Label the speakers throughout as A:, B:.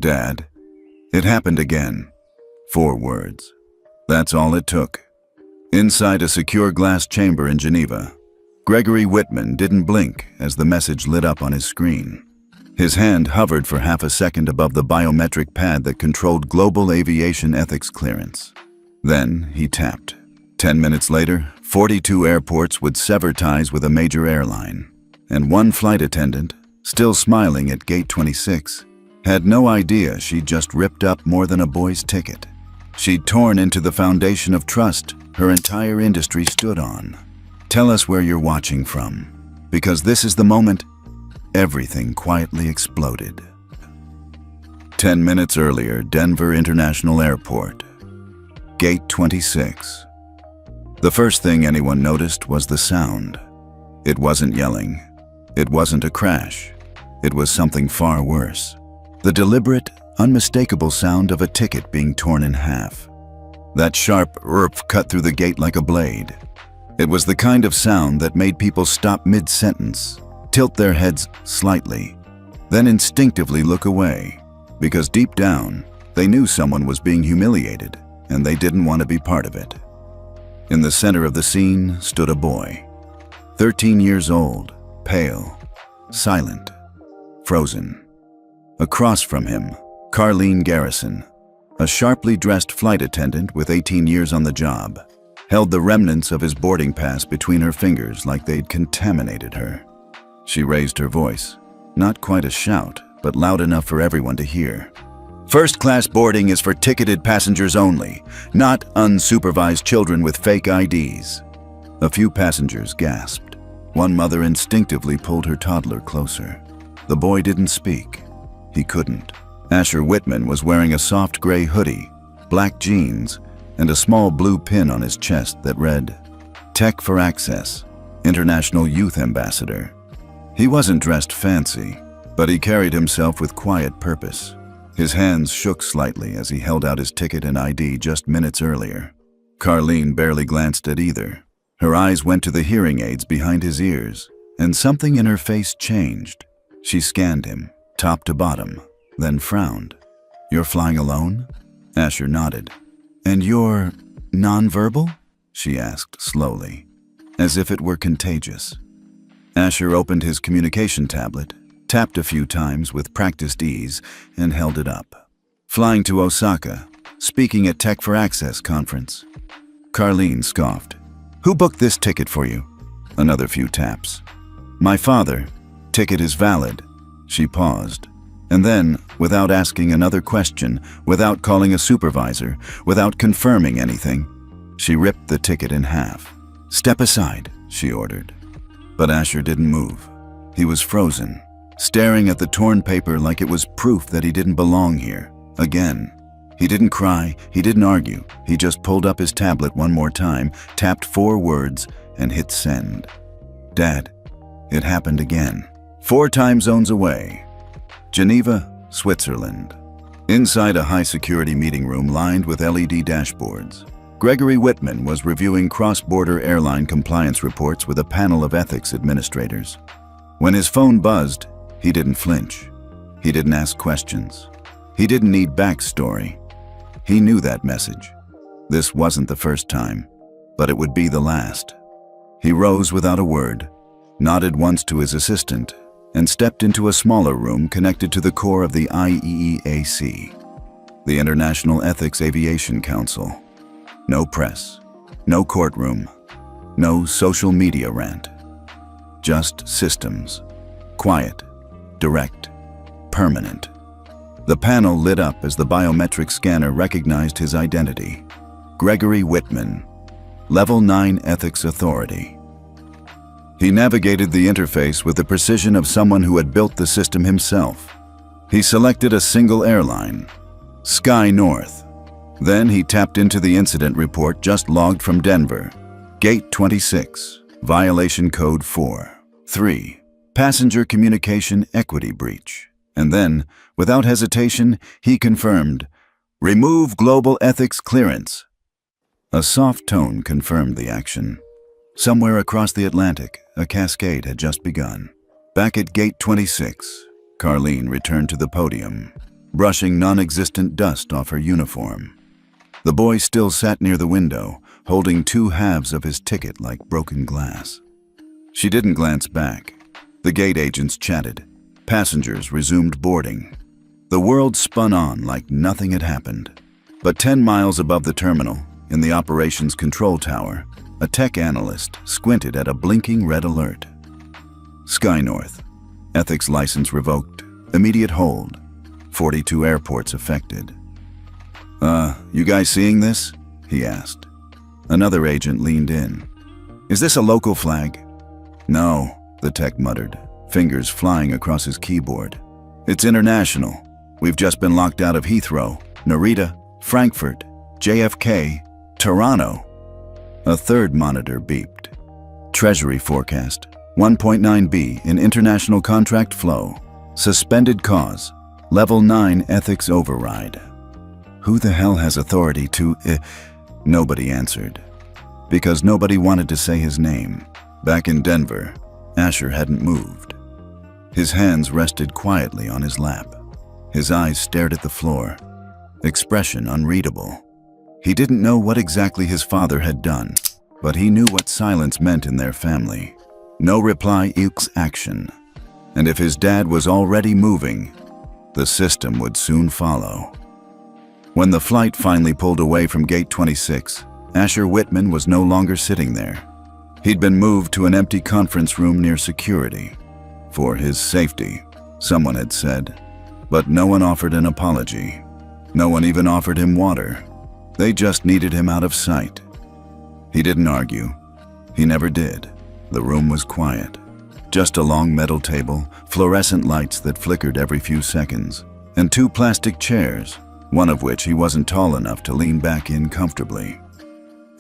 A: Dad, it happened again. 4 words. That's all it took. Inside a secure glass chamber in Geneva, Gregory Whitman didn't blink as the message lit up on his screen. His hand hovered for half a second above the biometric pad that controlled global aviation ethics clearance. Then he tapped. 10 minutes later, 42 airports would sever ties with a major airline, and one flight attendant, still smiling at gate 26, had no idea she'd just ripped up more than a boy's ticket. She'd torn into the foundation of trust her entire industry stood on. Tell us where you're watching from, because this is the moment everything quietly exploded. 10 minutes earlier, Denver International Airport. Gate 26. The first thing anyone noticed was the sound. It wasn't yelling. It wasn't a crash. It was something far worse. The deliberate, unmistakable sound of a ticket being torn in half. That sharp "rrrp" cut through the gate like a blade. It was the kind of sound that made people stop mid-sentence, tilt their heads slightly, then instinctively look away, because deep down, they knew someone was being humiliated, and they didn't want to be part of it. In the center of the scene stood a boy, 13 years old, pale, silent, frozen. Across from him, Carleen Garrison, a sharply dressed flight attendant with 18 years on the job, held the remnants of his boarding pass between her fingers like they'd contaminated her. She raised her voice, not quite a shout, but loud enough for everyone to hear. First-class boarding is for ticketed passengers only, not unsupervised children with fake IDs. A few passengers gasped. One mother instinctively pulled her toddler closer. The boy didn't speak. He couldn't. Asher Whitman was wearing a soft gray hoodie, black jeans, and a small blue pin on his chest that read, "Tech for Access, International Youth Ambassador." He wasn't dressed fancy, but he carried himself with quiet purpose. His hands shook slightly as he held out his ticket and ID just minutes earlier. Carleen barely glanced at either. Her eyes went to the hearing aids behind his ears, and something in her face changed. She scanned him, top to bottom, then frowned. "You're flying alone?" Asher nodded. "And you're nonverbal?" she asked slowly, as if it were contagious. Asher opened his communication tablet, tapped a few times with practiced ease, and held it up. "Flying to Osaka, speaking at Tech for Access conference." Carleen scoffed. "Who booked this ticket for you?" Another few taps. "My father. Ticket is valid." She paused. And then, without asking another question, without calling a supervisor, without confirming anything, she ripped the ticket in half. "Step aside," she ordered. But Asher didn't move. He was frozen, staring at the torn paper like it was proof that he didn't belong here. Again. He didn't cry, he didn't argue. He just pulled up his tablet one more time, tapped 4 words, and hit send. "Dad, it happened again. 4 time zones away. Geneva, Switzerland." Inside a high-security meeting room lined with LED dashboards, Gregory Whitman was reviewing cross-border airline compliance reports with a panel of ethics administrators. When his phone buzzed, he didn't flinch. He didn't ask questions. He didn't need backstory. He knew that message. This wasn't the first time, but it would be the last. He rose without a word, nodded once to his assistant, and stepped into a smaller room connected to the core of the IEEAC, the International Ethics Aviation Council. No press, no courtroom, no social media rant. Just systems. Quiet, direct, permanent. The panel lit up as the biometric scanner recognized his identity. Gregory Whitman, Level 9 Ethics Authority. He navigated the interface with the precision of someone who had built the system himself. He selected a single airline, Sky North. Then he tapped into the incident report just logged from Denver. Gate 26, violation code 4.3, passenger communication equity breach. And then, without hesitation, he confirmed, "Remove global ethics clearance." A soft tone confirmed the action. Somewhere across the Atlantic, a cascade had just begun. Back at Gate 26, Carleen returned to the podium. brushing non-existent dust off her uniform. The boy still sat near the window, holding two halves of his ticket like broken glass. She didn't glance back. The gate agents chatted. Passengers resumed boarding. The world spun on like nothing had happened. But 10 miles above the terminal, in the operations control tower, a tech analyst squinted at a blinking red alert. SkyNorth. Ethics license revoked. Immediate hold. 42 airports affected. You guys seeing this?" he asked. Another agent leaned in. "Is this a local flag?" "No," the tech muttered, fingers flying across his keyboard. "It's international. We've just been locked out of Heathrow, Narita, Frankfurt, JFK, Toronto." A third monitor beeped. "Treasury forecast. 1.9B in international contract flow. Suspended cause. Level 9 ethics override." Who the hell has authority to... Nobody answered. Because nobody wanted to say his name. Back in Denver, Asher hadn't moved. His hands rested quietly on his lap. His eyes stared at the floor. Expression unreadable. He didn't know what exactly his father had done, but he knew what silence meant in their family. No reply equals action. And if his dad was already moving, the system would soon follow. When the flight finally pulled away from Gate 26, Asher Whitman was no longer sitting there. He'd been moved to an empty conference room near security. For his safety, someone had said. But no one offered an apology. No one even offered him water. They just needed him out of sight. He didn't argue. He never did. The room was quiet. Just a long metal table, fluorescent lights that flickered every few seconds, and two plastic chairs, one of which he wasn't tall enough to lean back in comfortably.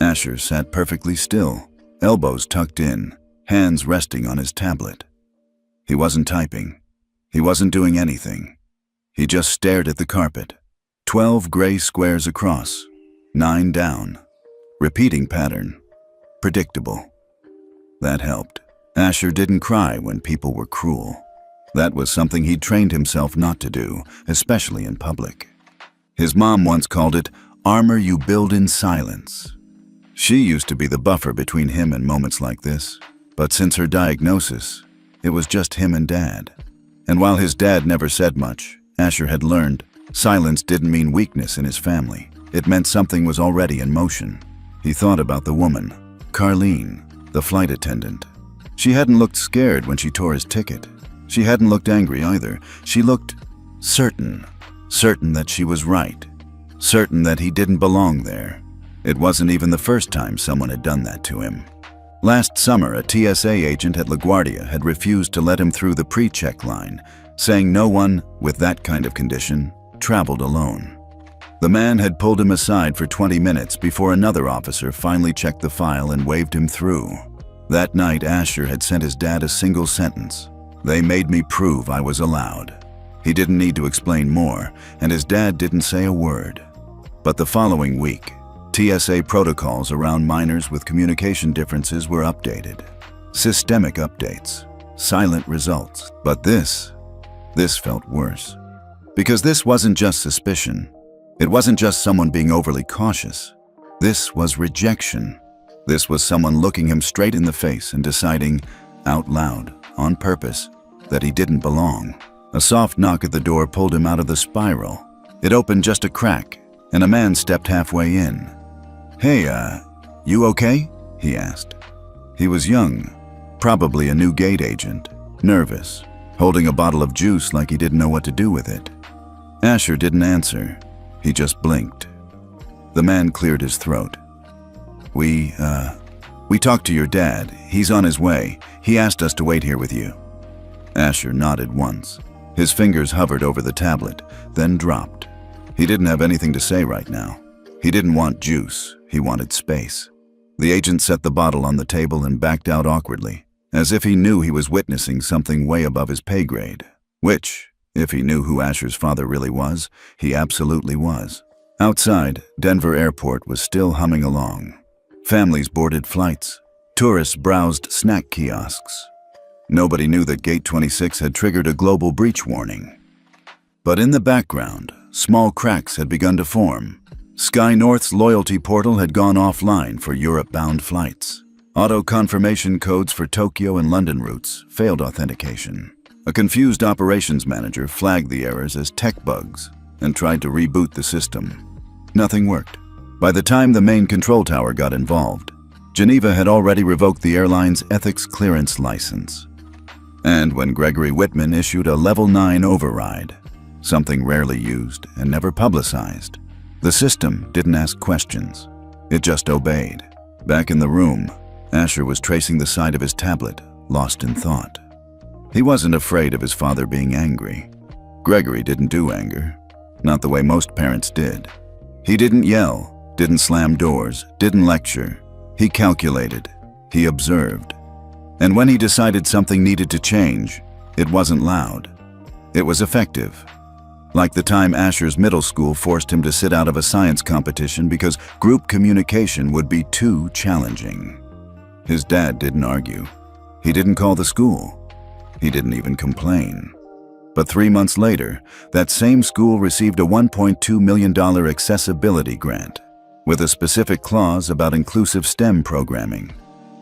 A: Asher sat perfectly still, elbows tucked in, hands resting on his tablet. He wasn't typing. He wasn't doing anything. He just stared at the carpet. 12 gray squares across, 9 down. Repeating pattern. Predictable. That helped. Asher didn't cry when people were cruel. That was something he'd trained himself not to do, especially in public. His mom once called it armor you build in silence. She used to be the buffer between him and moments like this, but since her diagnosis, it was just him and Dad. And while his dad never said much, Asher had learned silence didn't mean weakness in his family. It meant something was already in motion. He thought about the woman, Carlene, the flight attendant. She hadn't looked scared when she tore his ticket. She hadn't looked angry either. She looked certain. Certain that she was right. Certain that he didn't belong there. It wasn't even the first time someone had done that to him. Last summer, a TSA agent at LaGuardia had refused to let him through the pre-check line, saying no one with that kind of condition traveled alone. The man had pulled him aside for 20 minutes before another officer finally checked the file and waved him through. That night, Asher had sent his dad a single sentence. "They made me prove I was allowed." He didn't need to explain more, and his dad didn't say a word. But the following week, TSA protocols around minors with communication differences were updated. Systemic updates, silent results. But this felt worse. Because this wasn't just suspicion. It wasn't just someone being overly cautious. This was rejection. This was someone looking him straight in the face and deciding, out loud, on purpose, that he didn't belong. A soft knock at the door pulled him out of the spiral. It opened just a crack, and a man stepped halfway in. "Hey, you okay?" he asked. He was young, probably a new gate agent, nervous, holding a bottle of juice like he didn't know what to do with it. Asher didn't answer. He just blinked. The man cleared his throat. We talked to your dad. He's on his way. He asked us to wait here with you." Asher nodded once. His fingers hovered over the tablet, then dropped. He didn't have anything to say right now. He didn't want juice. He wanted space. The agent set the bottle on the table and backed out awkwardly, as if he knew he was witnessing something way above his pay grade. Which, if he knew who Asher's father really was, he absolutely was. Outside, Denver Airport was still humming along. Families boarded flights. Tourists browsed snack kiosks. Nobody knew that Gate 26 had triggered a global breach warning. But in the background, small cracks had begun to form. Sky North's loyalty portal had gone offline for Europe-bound flights. Auto-confirmation codes for Tokyo and London routes failed authentication. A confused operations manager flagged the errors as tech bugs and tried to reboot the system. Nothing worked. By the time the main control tower got involved, Geneva had already revoked the airline's ethics clearance license. And when Gregory Whitman issued a Level 9 override, something rarely used and never publicized, the system didn't ask questions. It just obeyed. Back in the room, Asher was tracing the side of his tablet, lost in thought. He wasn't afraid of his father being angry. Gregory didn't do anger, not the way most parents did. He didn't yell, didn't slam doors, didn't lecture. He calculated, he observed. And when he decided something needed to change, it wasn't loud. It was effective. Like the time Asher's middle school forced him to sit out of a science competition because group communication would be too challenging. His dad didn't argue. He didn't call the school. He didn't even complain. But 3 months later, that same school received a $1.2 million accessibility grant with a specific clause about inclusive STEM programming.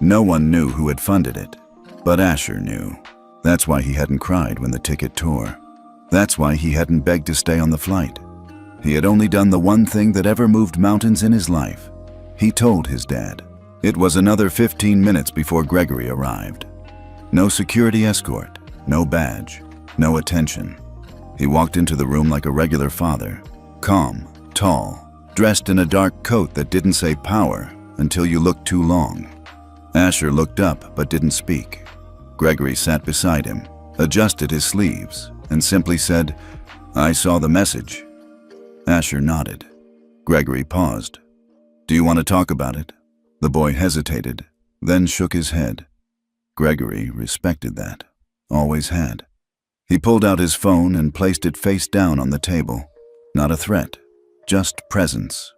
A: No one knew who had funded it, but Asher knew. That's why he hadn't cried when the ticket tore. That's why he hadn't begged to stay on the flight. He had only done the one thing that ever moved mountains in his life. He told his dad. It was another 15 minutes before Gregory arrived. No security escort, no badge, no attention. He walked into the room like a regular father, calm, tall, dressed in a dark coat that didn't say power until you looked too long. Asher looked up but didn't speak. Gregory sat beside him, adjusted his sleeves, and simply said, "I saw the message." Asher nodded. Gregory paused. "Do you want to talk about it?" The boy hesitated, then shook his head. Gregory respected that, always had. He pulled out his phone and placed it face down on the table. Not a threat, just presence.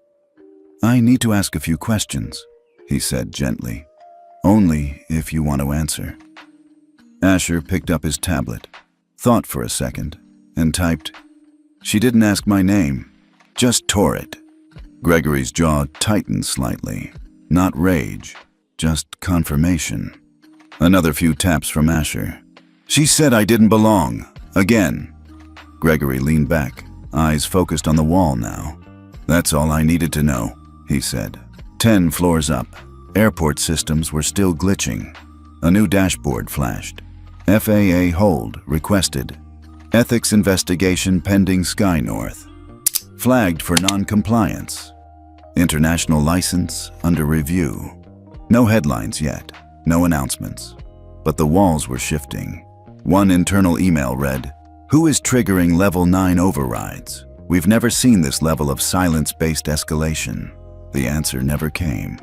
A: "I need to ask a few questions," he said gently. "Only if you want to answer." Asher picked up his tablet, thought for a second, and typed, "She didn't ask my name, just tore it." Gregory's jaw tightened slightly. Not rage, just confirmation. Another few taps from Asher. "She said I didn't belong, again." Gregory leaned back, eyes focused on the wall now. "That's all I needed to know," he said. 10 floors up, airport systems were still glitching. A new dashboard flashed. FAA hold requested. Ethics investigation pending Sky North. Flagged for non-compliance. International license under review. No headlines yet, no announcements. But the walls were shifting. One internal email read, "Who is triggering Level 9 overrides? We've never seen this level of silence-based escalation." The answer never came.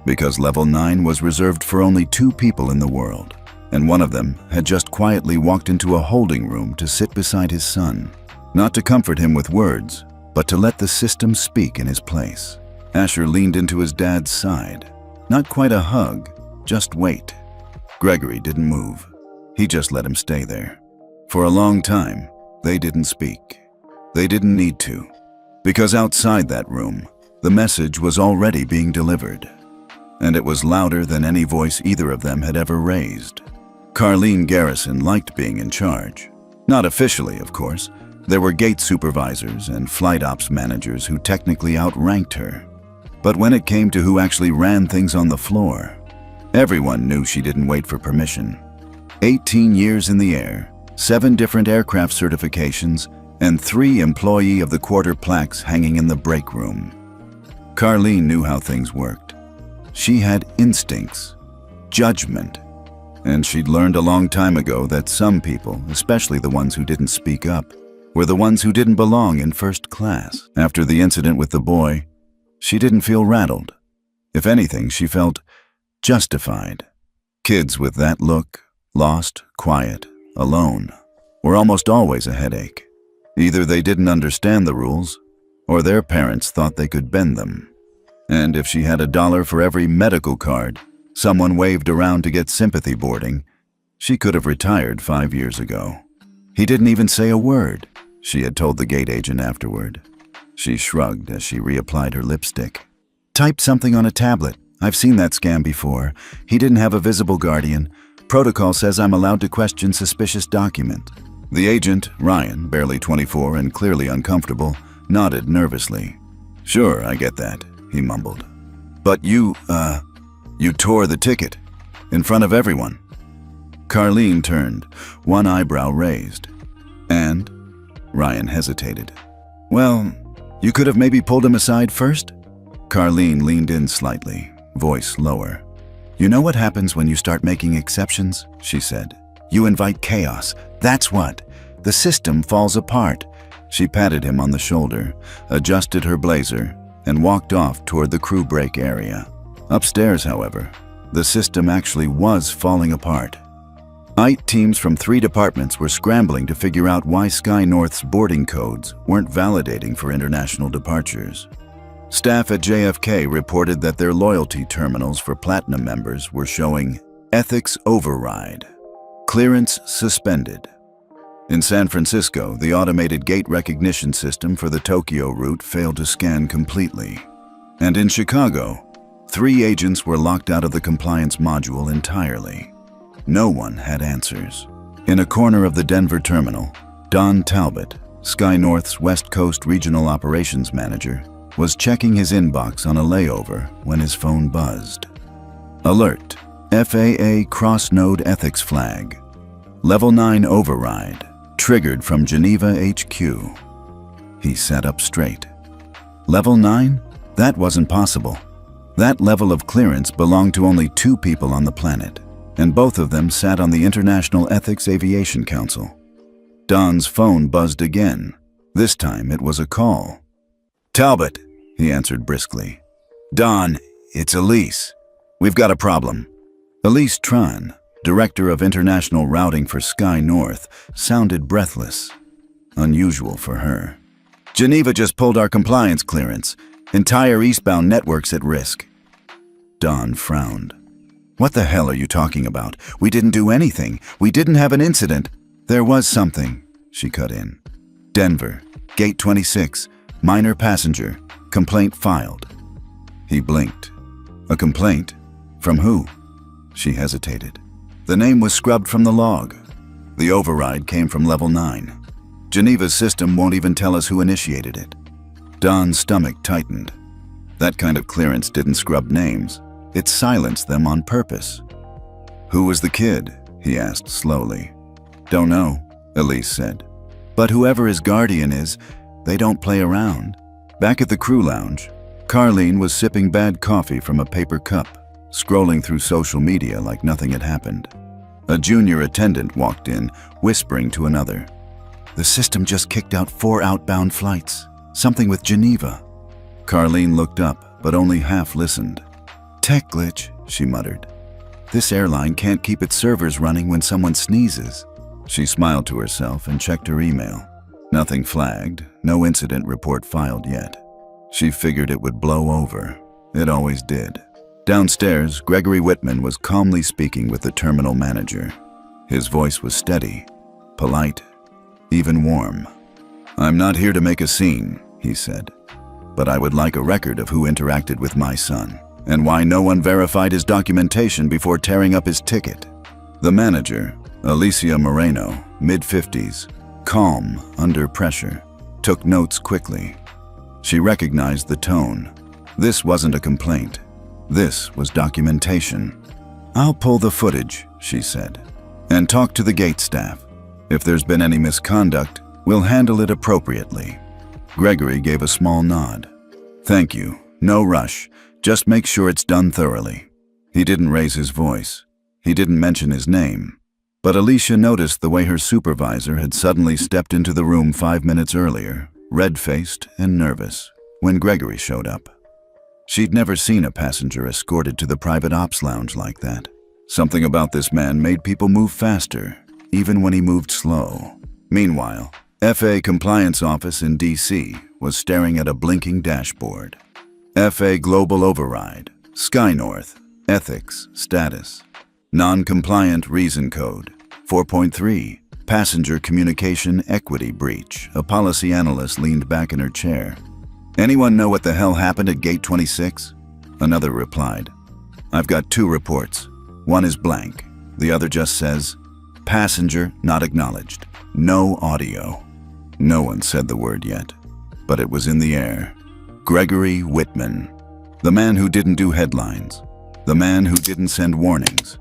A: Because Level 9 was reserved for only 2 people in the world, and one of them had just quietly walked into a holding room to sit beside his son. Not to comfort him with words, but to let the system speak in his place. Asher leaned into his dad's side. Not quite a hug, just wait. Gregory didn't move. He just let him stay there. For a long time, they didn't speak. They didn't need to. Because outside that room, the message was already being delivered. And it was louder than any voice either of them had ever raised. Carlene Garrison liked being in charge. Not officially, of course. There were gate supervisors and flight ops managers who technically outranked her. But when it came to who actually ran things on the floor, everyone knew she didn't wait for permission. 18 years in the air, 7 different aircraft certifications, and 3 Employee of the Quarter plaques hanging in the break room. Carlene knew how things worked. She had instincts, judgment, and she'd learned a long time ago that some people, especially the ones who didn't speak up, were the ones who didn't belong in first class. After the incident with the boy, she didn't feel rattled. If anything, she felt justified. Kids with that look, lost, quiet, alone, were almost always a headache. Either they didn't understand the rules, or their parents thought they could bend them. And if she had $1 for every medical card someone waved around to get sympathy boarding, she could have retired 5 years ago. He didn't even say a word. she had told the gate agent afterward. She shrugged as she reapplied her lipstick. Type something on a tablet. I've seen that scam before. He didn't have a visible guardian. Protocol says I'm allowed to question suspicious document. The agent, Ryan, barely 24 and clearly uncomfortable, nodded nervously. Sure, I get that, he mumbled. But you tore the ticket. In front of everyone. Carlene turned, one eyebrow raised. And? Ryan hesitated. Well, you could have maybe pulled him aside first? Carlene leaned in slightly, voice lower. You know what happens when you start making exceptions? She said. You invite chaos. That's what. The system falls apart. She patted him on the shoulder, adjusted her blazer, and walked off toward the crew break area. Upstairs, however, the system actually was falling apart. IT teams from 3 departments were scrambling to figure out why Sky North's boarding codes weren't validating for international departures. Staff at JFK reported that their loyalty terminals for Platinum members were showing ethics override, clearance suspended. In San Francisco, the automated gate recognition system for the Tokyo route failed to scan completely. And in Chicago, 3 agents were locked out of the compliance module entirely. No one had answers. In a corner of the Denver terminal, Don Talbot, Sky North's West Coast Regional Operations Manager, was checking his inbox on a layover when his phone buzzed. Alert, FAA cross-node ethics flag. Level 9 override, triggered from Geneva HQ. He sat up straight. Level 9? That wasn't possible. That level of clearance belonged to only 2 people on the planet, and both of them sat on the International Ethics Aviation Council. Don's phone buzzed again. This time it was a call. Talbot, he answered briskly. Don, it's Elise. We've got a problem. Elise Tran, Director of International Routing for Sky North, sounded breathless. Unusual for her. Geneva just pulled our compliance clearance. Entire eastbound network's at risk. Don frowned. What the hell are you talking about? We didn't do anything. We didn't have an incident. There was something, she cut in. Denver, Gate 26, minor passenger, complaint filed. He blinked. A complaint? From who? She hesitated. The name was scrubbed from the log. The override came from Level 9. Geneva's system won't even tell us who initiated it. Don's stomach tightened. That kind of clearance didn't scrub names. It silenced them on purpose. Who was the kid? He asked slowly. Don't know, Elise said. But whoever his guardian is, they don't play around. Back at the crew lounge, Carlene was sipping bad coffee from a paper cup, scrolling through social media like nothing had happened. A junior attendant walked in, whispering to another. The system just kicked out 4 outbound flights. Something with Geneva. Carlene looked up, but only half listened. Tech glitch, she muttered. This airline can't keep its servers running when someone sneezes. She smiled to herself and checked her email. Nothing flagged, no incident report filed yet. She figured it would blow over. It always did. Downstairs, Gregory Whitman was calmly speaking with the terminal manager. His voice was steady, polite, even warm. I'm not here to make a scene, he said, but I would like a record of who interacted with my son and why no one verified his documentation before tearing up his ticket. The manager, Alicia Moreno, mid-50s, calm under pressure, took notes quickly. She recognized the tone. This wasn't a complaint. This was documentation. I'll pull the footage, she said, and talk to the gate staff. If there's been any misconduct, we'll handle it appropriately. Gregory gave a small nod. Thank you. No rush. Just make sure it's done thoroughly. He didn't raise his voice. He didn't mention his name. But Alicia noticed the way her supervisor had suddenly stepped into the room 5 minutes earlier, red-faced and nervous, when Gregory showed up. She'd never seen a passenger escorted to the private ops lounge like that. Something about this man made people move faster, even when he moved slow. Meanwhile, FA Compliance Office in D.C. was staring at a blinking dashboard. FA Global Override, Sky North, Ethics, Status, Non-Compliant Reason Code, 4.3, Passenger communication equity breach. A policy analyst leaned back in her chair. Anyone know what the hell happened at Gate 26? Another replied. I've got 2 reports. One is blank. The other just says, passenger not acknowledged. No audio. No one said the word yet, but it was in the air. Gregory Whitman. The man who didn't do headlines. The man who didn't send warnings.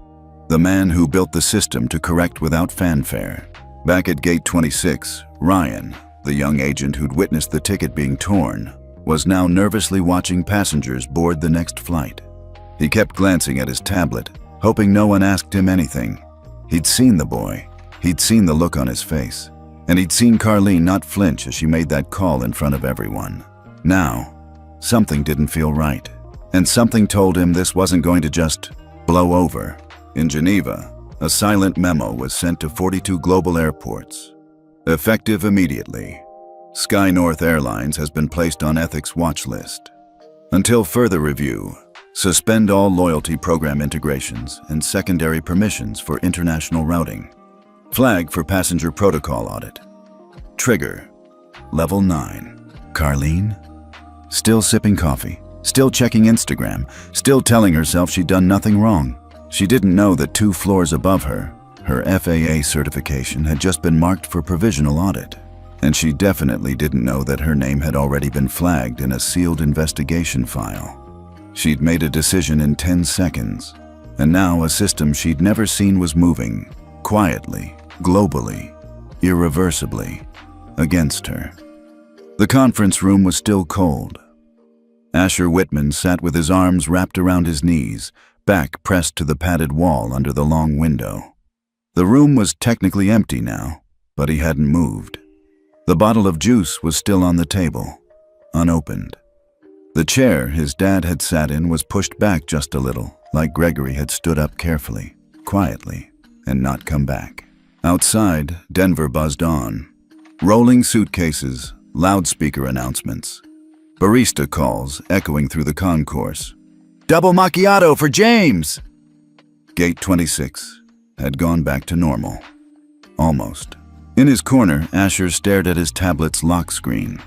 A: The man who built the system to correct without fanfare. Back at Gate 26, Ryan, the young agent who'd witnessed the ticket being torn, was now nervously watching passengers board the next flight. He kept glancing at his tablet, hoping no one asked him anything. He'd seen the boy. He'd seen the look on his face. And he'd seen Carlene not flinch as she made that call in front of everyone. Now, something didn't feel right. And something told him this wasn't going to just blow over. In Geneva, a silent memo was sent to 42 global airports. Effective immediately, Sky North Airlines has been placed on ethics watch list. Until further review, suspend all loyalty program integrations and secondary permissions for international routing. Flag for passenger protocol audit. Trigger, level 9. Carlene? Still sipping coffee, still checking Instagram, still telling herself she'd done nothing wrong. She didn't know that 2 floors above her, her FAA certification had just been marked for provisional audit. And she definitely didn't know that her name had already been flagged in a sealed investigation file. She'd made a decision in 10 seconds, and now a system she'd never seen was moving, quietly, globally, irreversibly, against her. The conference room was still cold. Asher Whitman sat with his arms wrapped around his knees, back pressed to the padded wall under the long window. The room was technically empty now, but he hadn't moved. The bottle of juice was still on the table, unopened. The chair his dad had sat in was pushed back just a little, like Gregory had stood up carefully, quietly, and not come back. Outside, Denver buzzed on. Rolling suitcases, loudspeaker announcements. Barista calls echoing through the concourse. Double macchiato for James! Gate 26 had gone back to normal. Almost. In his corner, Asher stared at his tablet's lock screen.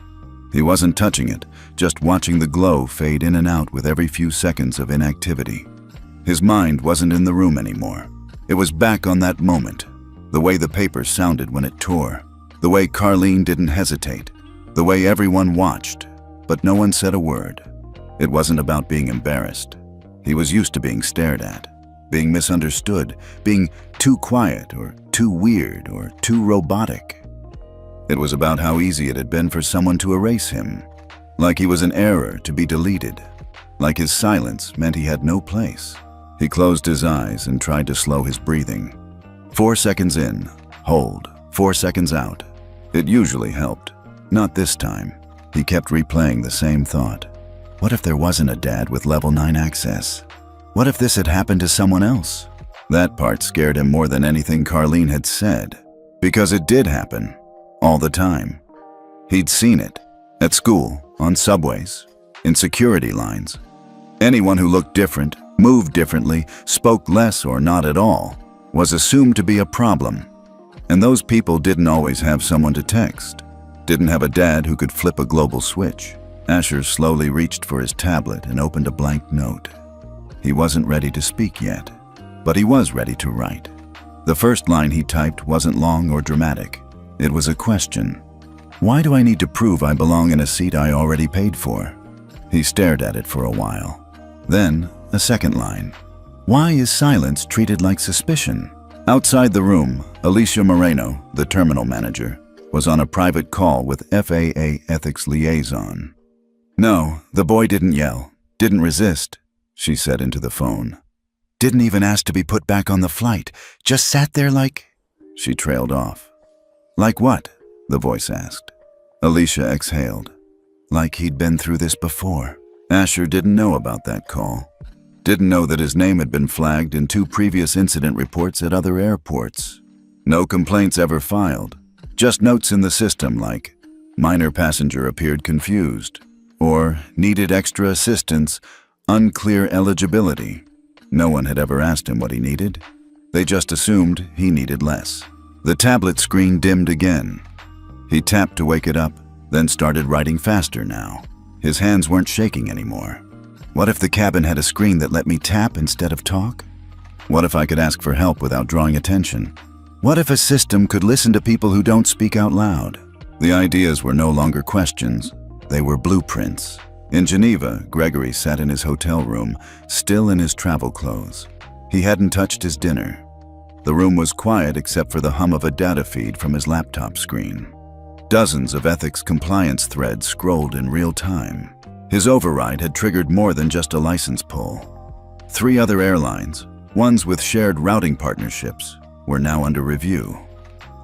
A: He wasn't touching it, just watching the glow fade in and out with every few seconds of inactivity. His mind wasn't in the room anymore. It was back on that moment, the way the paper sounded when it tore, the way Carlene didn't hesitate, the way everyone watched, but no one said a word. It wasn't about being embarrassed. He was used to being stared at, being misunderstood, being too quiet or too weird or too robotic. It was about how easy it had been for someone to erase him, like he was an error to be deleted, like his silence meant he had no place. He closed his eyes and tried to slow his breathing. 4 seconds in, hold, 4 seconds out. It usually helped. Not this time. He kept replaying the same thought. What if there wasn't a dad with level 9 access? What if this had happened to someone else? That part scared him more than anything Carlene had said, because it did happen, all the time. He'd seen it, at school, on subways, in security lines. Anyone who looked different, moved differently, spoke less or not at all, was assumed to be a problem. And those people didn't always have someone to text, didn't have a dad who could flip a global switch. Asher slowly reached for his tablet and opened a blank note. He wasn't ready to speak yet, but he was ready to write. The first line he typed wasn't long or dramatic. It was a question. Why do I need to prove I belong in a seat I already paid for? He stared at it for a while. Then, a second line. Why is silence treated like suspicion? Outside the room, Alicia Moreno, the terminal manager, was on a private call with FAA ethics liaison. No, the boy didn't yell, didn't resist, she said into the phone. Didn't even ask to be put back on the flight, just sat there like... She trailed off. Like what? The voice asked. Alicia exhaled. Like he'd been through this before. Asher didn't know about that call. Didn't know that his name had been flagged in 2 previous incident reports at other airports. No complaints ever filed. Just notes in the system like, minor passenger appeared confused, or needed extra assistance, unclear eligibility. No one had ever asked him what he needed. They just assumed he needed less. The tablet screen dimmed again. He tapped to wake it up, then started writing faster now. His hands weren't shaking anymore. What if the cabin had a screen that let me tap instead of talk? What if I could ask for help without drawing attention? What if a system could listen to people who don't speak out loud? The ideas were no longer questions. They were blueprints. In Geneva, Gregory sat in his hotel room, still in his travel clothes. He hadn't touched his dinner. The room was quiet except for the hum of a data feed from his laptop screen. Dozens of ethics compliance threads scrolled in real time. His override had triggered more than just a license pull. 3 other airlines, ones with shared routing partnerships, were now under review.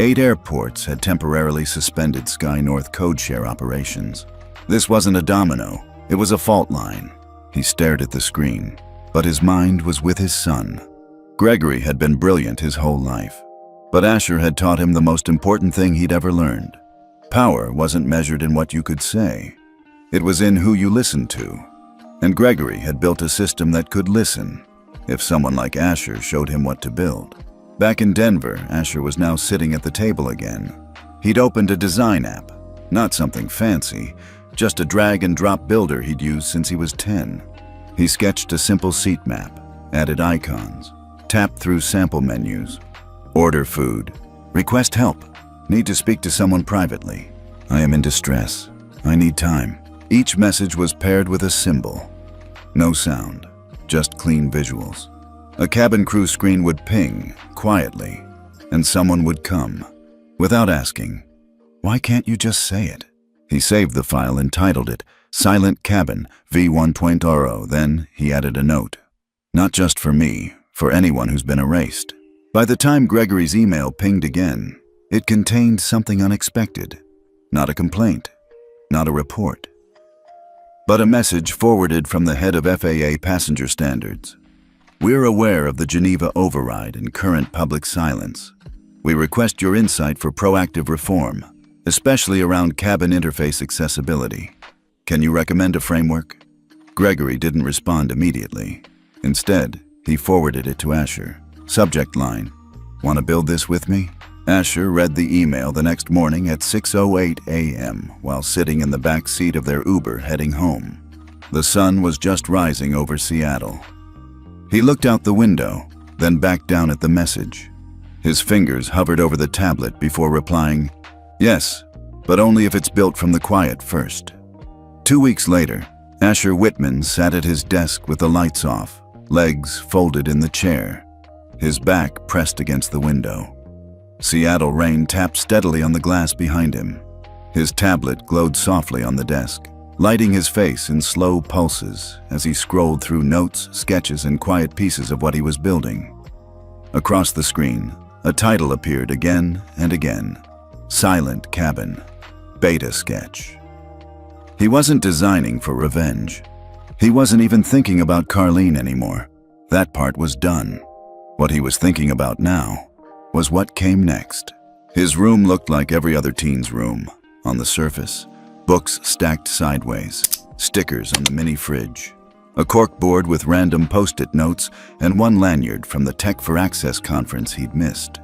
A: 8 airports had temporarily suspended Sky North codeshare operations. This wasn't a domino, it was a fault line. He stared at the screen, but his mind was with his son. Gregory had been brilliant his whole life, but Asher had taught him the most important thing he'd ever learned. Power wasn't measured in what you could say. It was in who you listened to. And Gregory had built a system that could listen, if someone like Asher showed him what to build. Back in Denver, Asher was now sitting at the table again. He'd opened a design app, not something fancy, just a drag-and-drop builder he'd used since he was 10. He sketched a simple seat map, added icons, tapped through sample menus. Order food. Request help. Need to speak to someone privately. I am in distress. I need time. Each message was paired with a symbol. No sound, just clean visuals. A cabin crew screen would ping, quietly, and someone would come, without asking. Why can't you just say it? He saved the file and titled it Silent Cabin V1.0. Then he added a note. Not just for me, for anyone who's been erased. By the time Gregory's email pinged again, it contained something unexpected. Not a complaint, not a report, but a message forwarded from the head of FAA passenger standards. We're aware of the Geneva override and current public silence. We request your insight for proactive reform, especially around cabin interface accessibility. Can you recommend a framework? Gregory didn't respond immediately. Instead, he forwarded it to Asher. Subject line, "Want to build this with me?" Asher read the email the next morning at 6:08 a.m. while sitting in the back seat of their Uber heading home. The sun was just rising over Seattle. He looked out the window, then back down at the message. His fingers hovered over the tablet before replying, "Yes, but only if it's built from the quiet first." 2 weeks later, Asher Whitman sat at his desk with the lights off, legs folded in the chair, his back pressed against the window. Seattle rain tapped steadily on the glass behind him. His tablet glowed softly on the desk, lighting his face in slow pulses as he scrolled through notes, sketches, and quiet pieces of what he was building. Across the screen, a title appeared again and again. Silent Cabin, Beta Sketch. He wasn't designing for revenge. He wasn't even thinking about Carlene anymore. That part was done. What he was thinking about now was what came next. His room looked like every other teen's room. On the surface, books stacked sideways, stickers on the mini fridge, a corkboard with random post-it notes, and one lanyard from the Tech for Access conference he'd missed.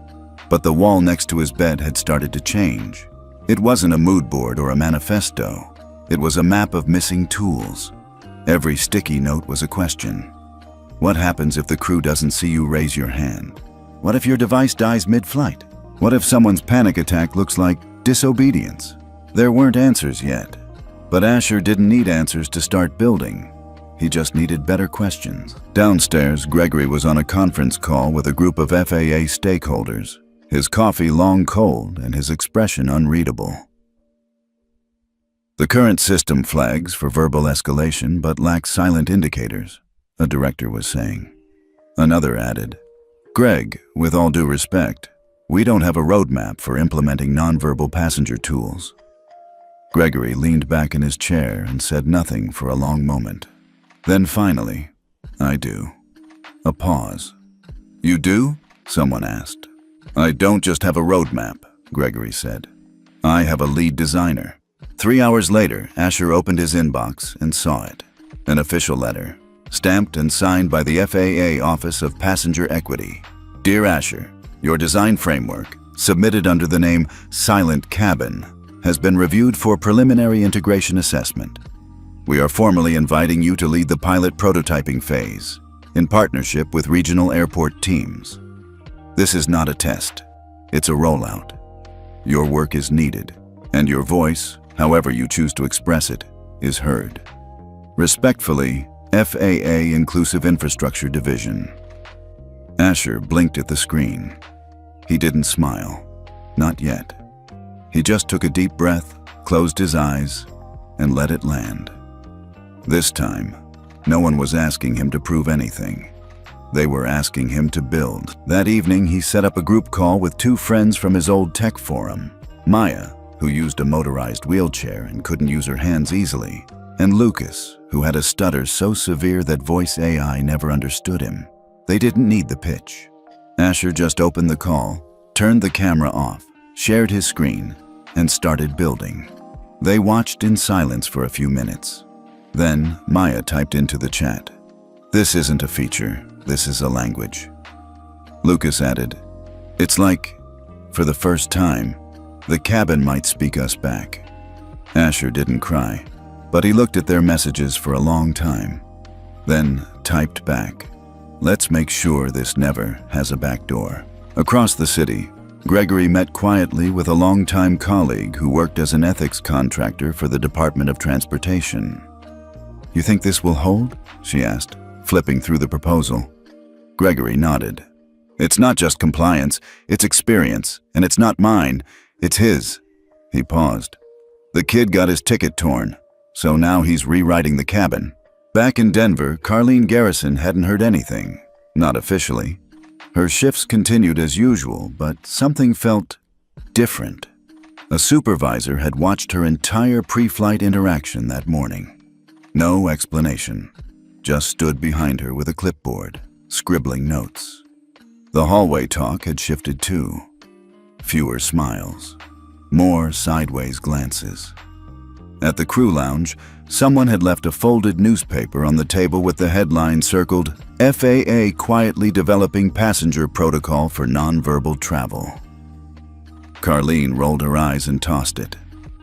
A: But the wall next to his bed had started to change. It wasn't a mood board or a manifesto. It was a map of missing tools. Every sticky note was a question. What happens if the crew doesn't see you raise your hand? What if your device dies mid-flight? What if someone's panic attack looks like disobedience? There weren't answers yet, but Asher didn't need answers to start building. He just needed better questions. Downstairs, Gregory was on a conference call with a group of FAA stakeholders, his coffee long cold and his expression unreadable. The current system flags for verbal escalation but lacks silent indicators, a director was saying. Another added, "Greg, with all due respect, we don't have a roadmap for implementing nonverbal passenger tools." Gregory leaned back in his chair and said nothing for a long moment. Then finally, "I do." A pause. "You do?" someone asked. "I don't just have a roadmap," Gregory said. "I have a lead designer." 3 hours later, Asher opened his inbox and saw it. An official letter, stamped and signed by the FAA Office of Passenger Equity. "Dear Asher, your design framework, submitted under the name Silent Cabin, has been reviewed for preliminary integration assessment. We are formally inviting you to lead the pilot prototyping phase, in partnership with regional airport teams. This is not a test, it's a rollout. Your work is needed, and your voice, however you choose to express it, is heard. Respectfully, FAA Inclusive Infrastructure Division. Asher blinked at the screen. He didn't smile. Not yet. He just took a deep breath, closed his eyes, and let it land. This time, no one was asking him to prove anything. They were asking him to build. That evening, he set up a group call with two friends from his old tech forum, Maya, who used a motorized wheelchair and couldn't use her hands easily, and Lucas, who had a stutter so severe that voice AI never understood him. They didn't need the pitch. Asher just opened the call, turned the camera off, shared his screen, and started building. They watched in silence for a few minutes. Then Maya typed into the chat, "This isn't a feature, this is a language." Lucas added, "It's like, for the first time, the cabin might speak us back." Asher didn't cry, but he looked at their messages for a long time, then typed back, "Let's make sure this never has a back door." Across the city, Gregory met quietly with a longtime colleague who worked as an ethics contractor for the Department of Transportation. "You think this will hold?" she asked, flipping through the proposal. Gregory nodded. "It's not just compliance, it's experience, and it's not mine, it's his." He paused. "The kid got his ticket torn, so now he's rewriting the cabin." Back in Denver, Carlene Garrison hadn't heard anything, not officially. Her shifts continued as usual, but something felt different. A supervisor had watched her entire pre-flight interaction that morning. No explanation, just stood behind her with a clipboard, scribbling notes. The hallway talk had shifted too. Fewer smiles, more sideways glances. At the crew lounge, someone had left a folded newspaper on the table with the headline circled, "FAA quietly developing passenger protocol for nonverbal travel." Carlene rolled her eyes and tossed it.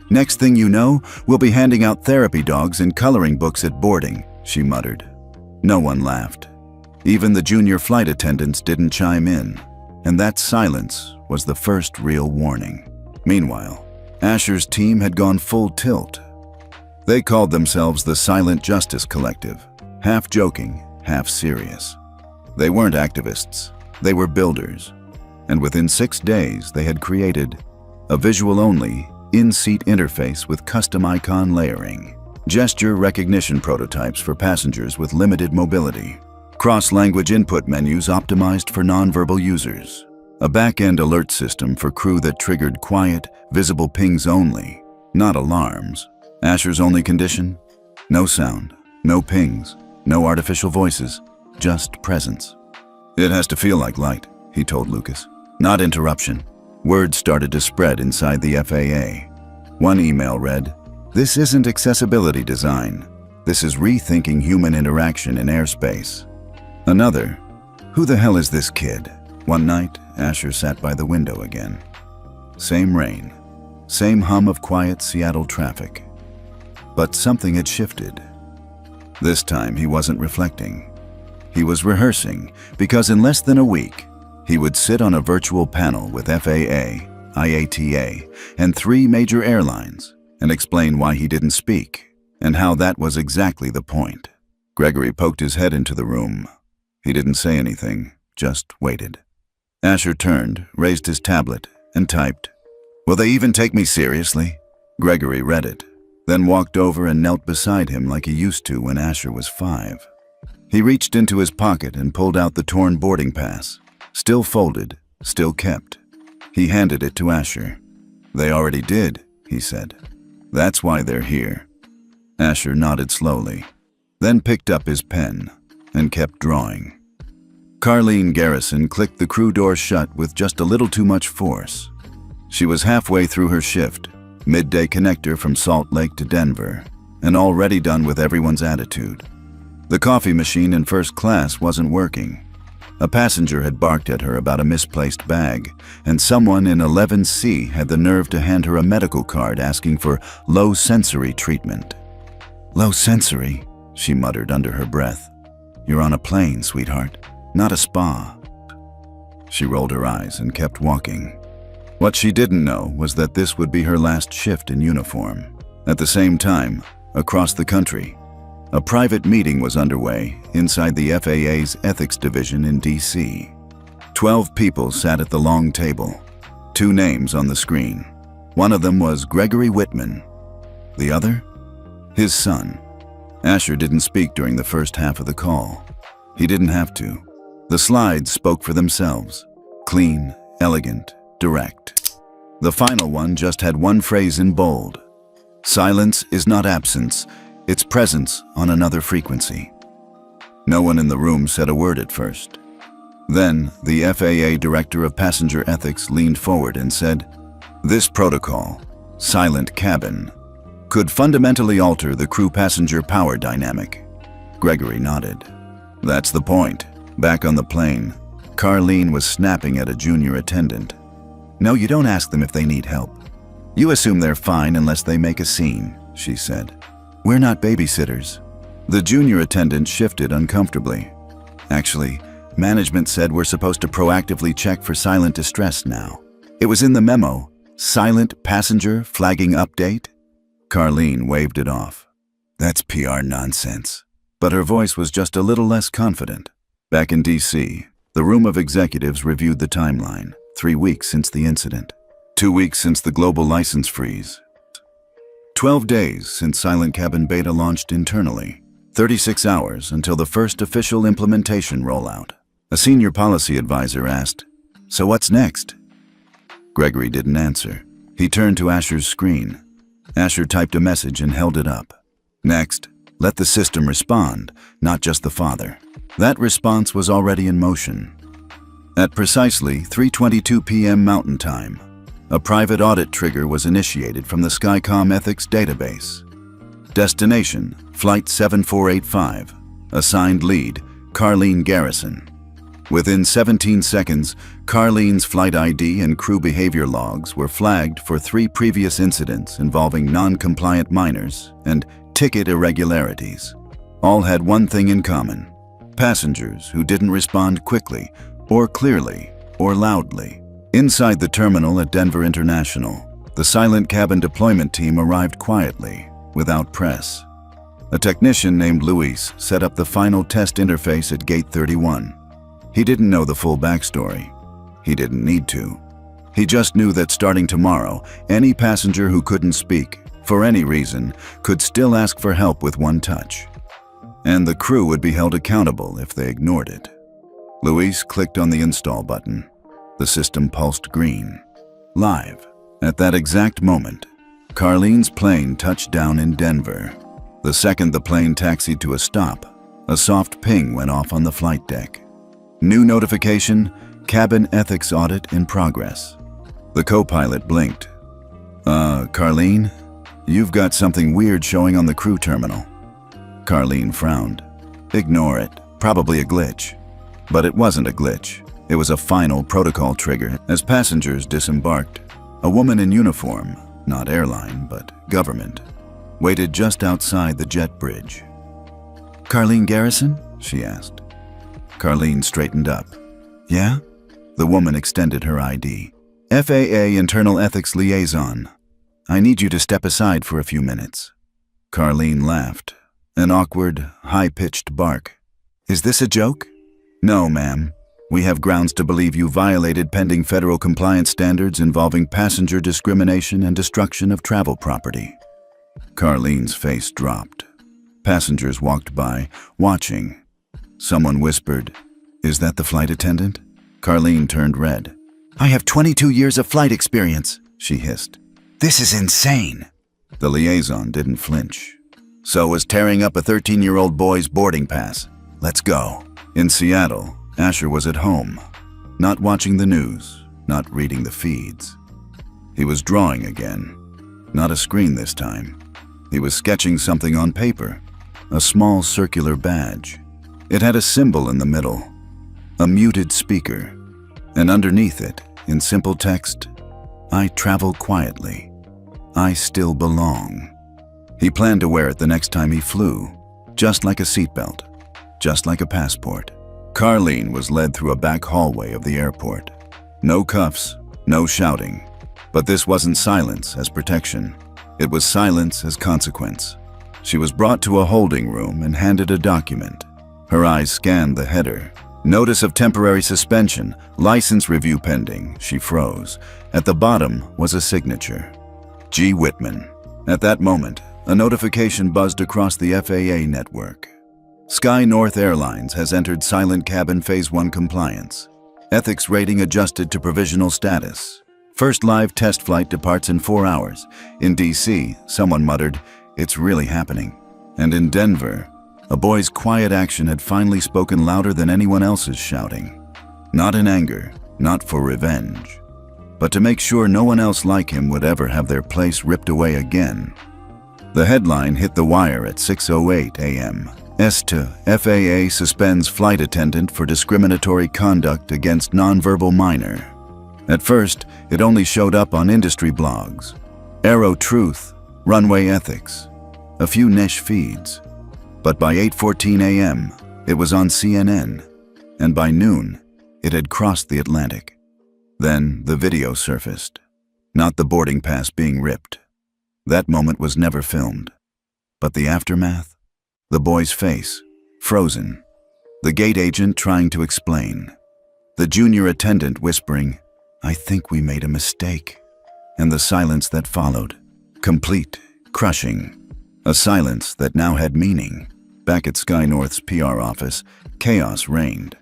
A: "Next thing you know, we'll be handing out therapy dogs and coloring books at boarding," she muttered. No one laughed. Even the junior flight attendants didn't chime in, and that silence was the first real warning. Meanwhile, Asher's team had gone full tilt. They called themselves the Silent Justice Collective, half joking, half serious. They weren't activists, they were builders, and within 6 days they had created a visual-only, in-seat interface with custom icon layering, gesture recognition prototypes for passengers with limited mobility, cross-language input menus optimized for nonverbal users, a back-end alert system for crew that triggered quiet, visible pings only, not alarms. Asher's only condition? No sound, no pings, no artificial voices, just presence. "It has to feel like light," he told Lucas. "Not interruption." Word started to spread inside the FAA. One email read, "This isn't accessibility design. This is rethinking human interaction in airspace." Another, "Who the hell is this kid?" One night, Asher sat by the window again. Same rain, same hum of quiet Seattle traffic. But something had shifted. This time he wasn't reflecting. He was rehearsing, because in less than a week, he would sit on a virtual panel with FAA, IATA, and 3 major airlines and explain why he didn't speak and how that was exactly the point. Gregory poked his head into the room. He didn't say anything, just waited. Asher turned, raised his tablet, and typed, "Will they even take me seriously?" Gregory read it, then walked over and knelt beside him like he used to when Asher was 5. He reached into his pocket and pulled out the torn boarding pass, still folded, still kept. He handed it to Asher. "They already did," he said. "That's why they're here." Asher nodded slowly, then picked up his pen and kept drawing. Carlene Garrison clicked the crew door shut with just a little too much force. She was halfway through her shift, midday connector from Salt Lake to Denver, and already done with everyone's attitude. The coffee machine in first class wasn't working. A passenger had barked at her about a misplaced bag, and someone in 11C had the nerve to hand her a medical card asking for low sensory treatment. "Low sensory?" she muttered under her breath. "You're on a plane, sweetheart, not a spa." She rolled her eyes and kept walking. What she didn't know was that this would be her last shift in uniform. At the same time, across the country, a private meeting was underway inside the FAA's ethics division in DC. 12 people sat at the long table, 2 names on the screen. One of them was Gregory Whitman. The other? His son. Asher didn't speak during the first half of the call. He didn't have to. The slides spoke for themselves. Clean, elegant, direct. The final one just had one phrase in bold. "Silence is not absence, it's presence on another frequency." No one in the room said a word at first. Then, the FAA Director of Passenger Ethics leaned forward and said, "This protocol, silent cabin, could fundamentally alter the crew-passenger power dynamic." Gregory nodded. "That's the point." Back on the plane, Carlene was snapping at a junior attendant. "No, you don't ask them if they need help. You assume they're fine unless they make a scene," she said. "We're not babysitters." The junior attendant shifted uncomfortably. "Actually, management said we're supposed to proactively check for silent distress now. It was in the memo, silent passenger flagging update." Carlene waved it off. "That's PR nonsense." But her voice was just a little less confident. Back in DC, the room of executives reviewed the timeline. 3 weeks since the incident. 2 weeks since the global license freeze. 12 days since Silent Cabin Beta launched internally. 36 hours until the first official implementation rollout. A senior policy advisor asked, "So what's next?" Gregory didn't answer. He turned to Asher's screen. Asher typed a message and held it up. "Next, let the system respond, not just the father." That response was already in motion. At precisely 3:22 p.m. Mountain Time, a private audit trigger was initiated from the Skycom ethics database. Destination, Flight 7485. Assigned lead, Carlene Garrison. Within 17 seconds, Carlene's flight ID and crew behavior logs were flagged for 3 previous incidents involving non-compliant minors and ticket irregularities. All had one thing in common: passengers who didn't respond quickly, or clearly, or loudly. Inside the terminal at Denver International, the silent cabin deployment team arrived quietly, without press. A technician named Luis set up the final test interface at Gate 31. He didn't know the full backstory. He didn't need to. He just knew that starting tomorrow, any passenger who couldn't speak, for any reason, could still ask for help with one touch. And the crew would be held accountable if they ignored it. Luis clicked on the install button. The system pulsed green. Live. At that exact moment, Carlene's plane touched down in Denver. The second the plane taxied to a stop, a soft ping went off on the flight deck. New notification, cabin ethics audit in progress. The co-pilot blinked. Carlene, you've got something weird showing on the crew terminal." Carlene frowned. "Ignore it. Probably a glitch." But it wasn't a glitch. It was a final protocol trigger. As passengers disembarked, a woman in uniform, not airline, but government, waited just outside the jet bridge. "Carlene Garrison?" she asked. Carlene straightened up. "Yeah?" The woman extended her ID. "FAA Internal Ethics Liaison. I need you to step aside for a few minutes." Carlene laughed. An awkward, high-pitched bark. "Is this a joke?" "No, ma'am. We have grounds to believe you violated pending federal compliance standards involving passenger discrimination and destruction of travel property." Carlene's face dropped. Passengers walked by, watching. Someone whispered, "Is that the flight attendant?" Carlene turned red. "I have 22 years of flight experience," she hissed. "This is insane." The liaison didn't flinch. "So was tearing up a 13-year-old boy's boarding pass. Let's go." In Seattle, Asher was at home, not watching the news, not reading the feeds. He was drawing again. Not a screen this time. He was sketching something on paper, a small circular badge. It had a symbol in the middle. a muted speaker, and underneath it, in simple text, "I travel quietly. I still belong." He planned to wear it the next time he flew, just like a seatbelt, just like a passport. Carlene was led through a back hallway of the airport. No cuffs, no shouting. But this wasn't silence as protection. It was silence as consequence. She was brought to a holding room and handed a document. Her eyes scanned the header. Notice of temporary suspension, license review pending. She froze. At the bottom was a signature. G. Whitman. At that moment, a notification buzzed across the FAA network. Sky North Airlines has entered Silent Cabin Phase 1 compliance. Ethics rating adjusted to provisional status. First live test flight departs in 4 hours. In DC, someone muttered, "It's really happening." And in Denver, a boy's quiet action had finally spoken louder than anyone else's shouting. Not in anger, not for revenge, but to make sure no one else like him would ever have their place ripped away again. The headline hit the wire at 6:08 a.m. FAA suspends flight attendant for discriminatory conduct against nonverbal minor. At first, it only showed up on industry blogs. Aero Truth, Runway Ethics, a few niche feeds. But by 8:14 a.m., it was on CNN, and by noon, it had crossed the Atlantic. Then the video surfaced, not the boarding pass being ripped. That moment was never filmed. But the aftermath? The boy's face, frozen. The gate agent trying to explain. The junior attendant whispering, "I think we made a mistake." And the silence that followed, complete, crushing. A silence that now had meaning. Back at Sky North's PR office, chaos reigned.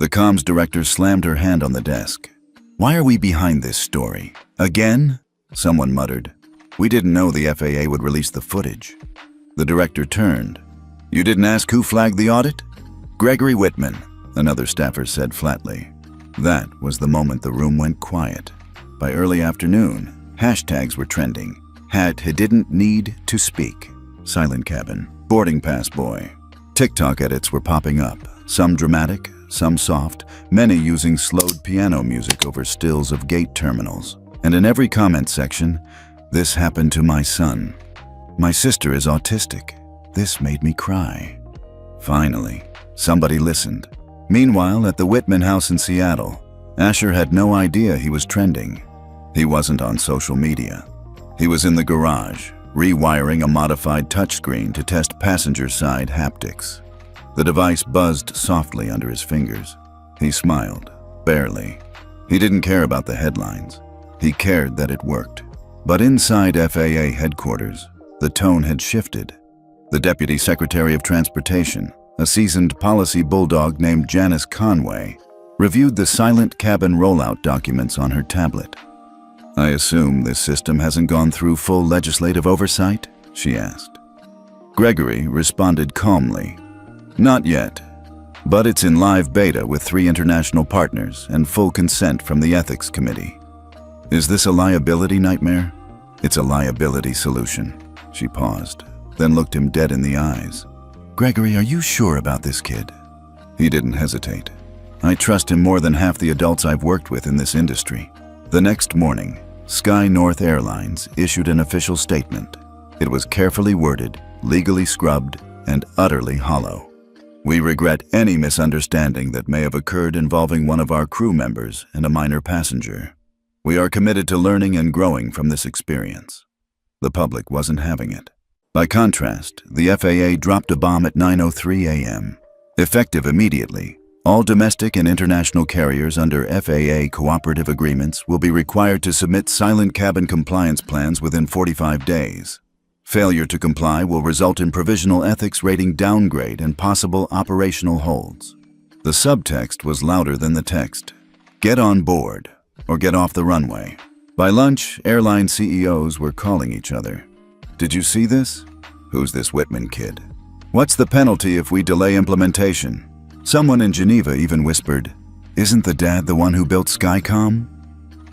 A: The comms director slammed her hand on the desk. "Why are we behind this story? Again?" Someone muttered. "We didn't know the FAA would release the footage." The director turned. "You didn't ask who flagged the audit?" "Gregory Whitman," another staffer said flatly. That was the moment the room went quiet. By early afternoon, hashtags were trending. He didn't need to speak. Silent cabin. Boarding pass boy. TikTok edits were popping up. Some dramatic, some soft, many using slowed piano music over stills of gate terminals. And in every comment section, "This happened to my son." "My sister is autistic. This made me cry." Finally, somebody listened. Meanwhile, at the Whitman house in Seattle, Asher had no idea he was trending. He wasn't on social media. He was in the garage, rewiring a modified touchscreen to test passenger-side haptics. The device buzzed softly under his fingers. He smiled, barely. He didn't care about the headlines. He cared that it worked. But inside FAA headquarters, the tone had shifted. The Deputy Secretary of Transportation, a seasoned policy bulldog named Janice Conway, reviewed the silent cabin rollout documents on her tablet. "I assume this system hasn't gone through full legislative oversight?" she asked. Gregory responded calmly, "Not yet, but it's in live beta with 3 international partners and full consent from the Ethics Committee." "Is this a liability nightmare?" "It's a liability solution." She paused, then looked him dead in the eyes. "Gregory, are you sure about this kid?" He didn't hesitate. "I trust him more than half the adults I've worked with in this industry." The next morning, Sky North Airlines issued an official statement. It was carefully worded, legally scrubbed, and utterly hollow. "We regret any misunderstanding that may have occurred involving one of our crew members and a minor passenger. We are committed to learning and growing from this experience." The public wasn't having it. By contrast, the FAA dropped a bomb at 9:03 a.m. Effective immediately, all domestic and international carriers under FAA cooperative agreements will be required to submit silent cabin compliance plans within 45 days. Failure to comply will result in provisional ethics rating downgrade and possible operational holds. The subtext was louder than the text. Get on board, or get off the runway. By lunch, airline CEOs were calling each other. "Did you see this? Who's this Whitman kid? What's the penalty if we delay implementation?" Someone in Geneva even whispered, "Isn't the dad the one who built Skycom?"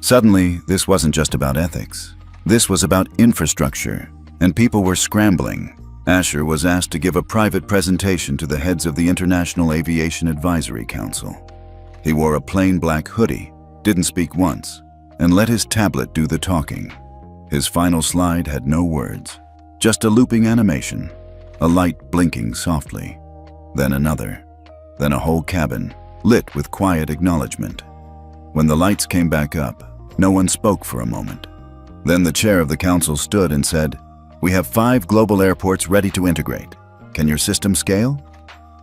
A: Suddenly, this wasn't just about ethics. This was about infrastructure, and people were scrambling. Asher was asked to give a private presentation to the heads of the International Aviation Advisory Council. He wore a plain black hoodie, didn't speak once, and let his tablet do the talking. His final slide had no words, just a looping animation, a light blinking softly, then another, then a whole cabin lit with quiet acknowledgement. When the lights came back up, no one spoke for a moment. Then the chair of the council stood and said, "We have 5 global airports ready to integrate. Can your system scale?"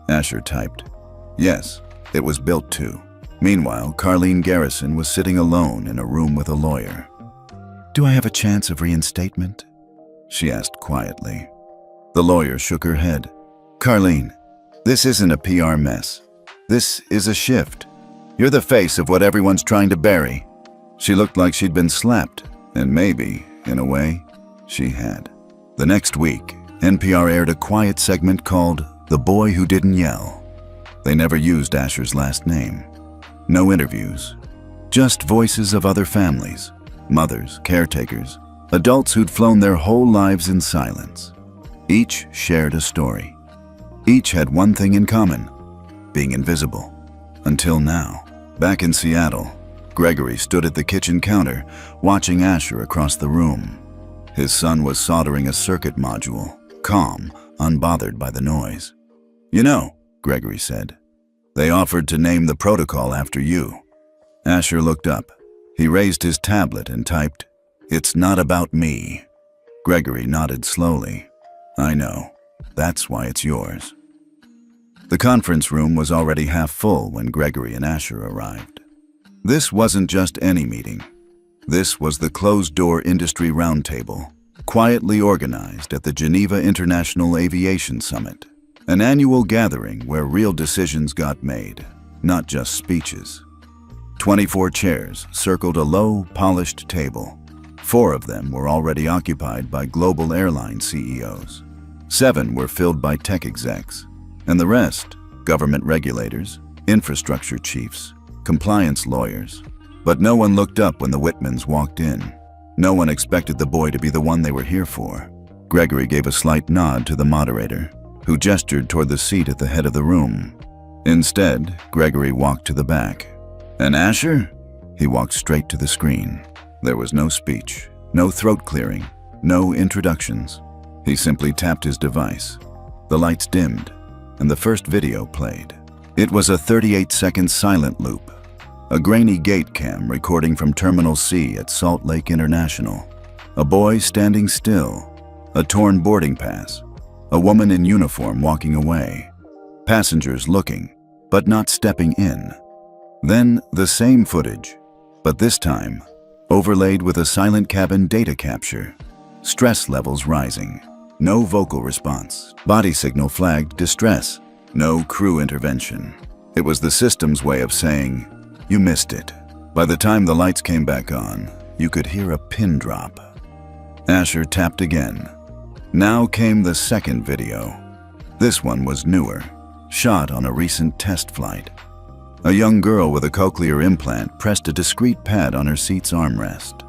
A: Asher typed, "Yes, it was built to." Meanwhile, Carlene Garrison was sitting alone in a room with a lawyer. "Do I have a chance of reinstatement?" she asked quietly. The lawyer shook her head. "Carlene, this isn't a PR mess. This is a shift. You're the face of what everyone's trying to bury." She looked like she'd been slapped, and maybe, in a way, she had. The next week, NPR aired a quiet segment called "The Boy Who Didn't Yell." They never used Asher's last name. No interviews, just voices of other families, mothers, caretakers, adults who'd flown their whole lives in silence. Each shared a story. Each had one thing in common: being invisible. Until now. Back in Seattle, Gregory stood at the kitchen counter, watching Asher across the room. His son was soldering a circuit module, calm, unbothered by the noise. "You know," Gregory said, "they offered to name the protocol after you." Asher looked up. He raised his tablet and typed, "It's not about me." Gregory nodded slowly. "I know. That's why it's yours." The conference room was already half full when Gregory and Asher arrived. This wasn't just any meeting. This was the closed-door industry roundtable, quietly organized at the Geneva International Aviation Summit, an annual gathering where real decisions got made, not just speeches. 24 chairs circled a low, polished table. 4 of them were already occupied by global airline CEOs. 7 were filled by tech execs, and the rest, government regulators, infrastructure chiefs, compliance lawyers. But no one looked up when the Whitmans walked in. No one expected the boy to be the one they were here for. Gregory gave a slight nod to the moderator, who gestured toward the seat at the head of the room. Instead, Gregory walked to the back. "And Asher?" He walked straight to the screen. There was no speech, no throat clearing, no introductions. He simply tapped his device. The lights dimmed, and the first video played. It was a 38-second silent loop, a grainy gate cam recording from Terminal C at Salt Lake International. A boy standing still, a torn boarding pass, a woman in uniform walking away, passengers looking, but not stepping in. Then the same footage, but this time overlaid with a silent cabin data capture. Stress levels rising. No vocal response. Body signal flagged distress. No crew intervention. It was the system's way of saying, "You missed it." By the time the lights came back on, you could hear a pin drop. Asher tapped again. Now came the second video. This one was newer, shot on a recent test flight. A young girl with a cochlear implant pressed a discreet pad on her seat's armrest.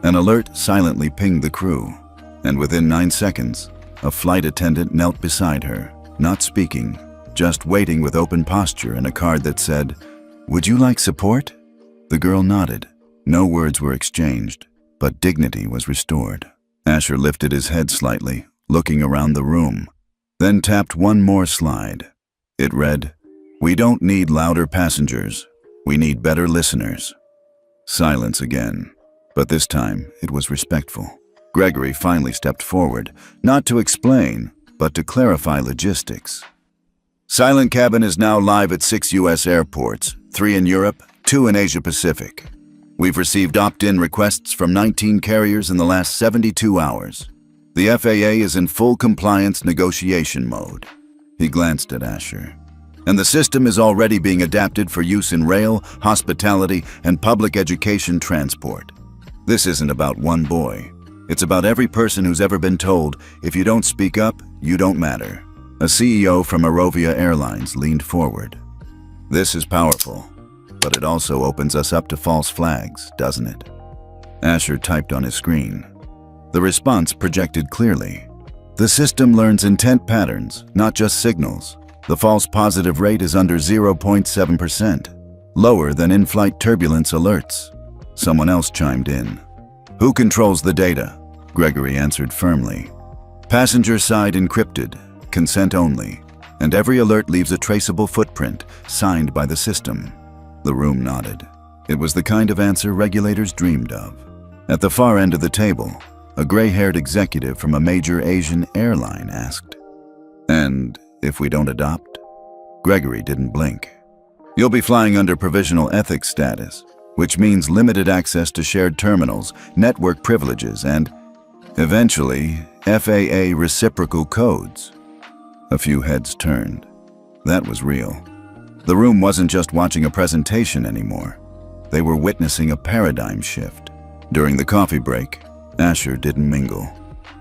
A: An alert silently pinged the crew, and within 9 seconds, a flight attendant knelt beside her, not speaking, just waiting with open posture and a card that said, "Would you like support?" The girl nodded. No words were exchanged, but dignity was restored. Asher lifted his head slightly, looking around the room, then tapped one more slide. It read, "We don't need louder passengers. We need better listeners." Silence again, but this time it was respectful. Gregory finally stepped forward, not to explain, but to clarify logistics. "Silent Cabin is now live at 6 U.S. airports, 3 in Europe, 2 in Asia Pacific. We've received opt-in requests from 19 carriers in the last 72 hours. The FAA is in full compliance negotiation mode." He glanced at Asher. "And the system is already being adapted for use in rail, hospitality, and public education transport. This isn't about one boy. It's about every person who's ever been told, if you don't speak up, you don't matter." A CEO from Arovia Airlines leaned forward. "This is powerful, but it also opens us up to false flags, doesn't it?" Asher typed on his screen. The response projected clearly. "The system learns intent patterns, not just signals. The false positive rate is under 0.7%. lower than in-flight turbulence alerts. Someone else chimed in. Who controls the data? Gregory answered firmly. Passenger side encrypted, consent only, and every alert leaves a traceable footprint, signed by the system. The room nodded. It was the kind of answer regulators dreamed of. At the far end of the table, a gray-haired executive from a major Asian airline asked, "And if we don't adopt?" Gregory didn't blink. "You'll be flying under provisional ethics status, which means limited access to shared terminals, network privileges, and, eventually, FAA reciprocal codes." A few heads turned. That was real. The room wasn't just watching a presentation anymore. They were witnessing a paradigm shift. During the coffee break, Asher didn't mingle.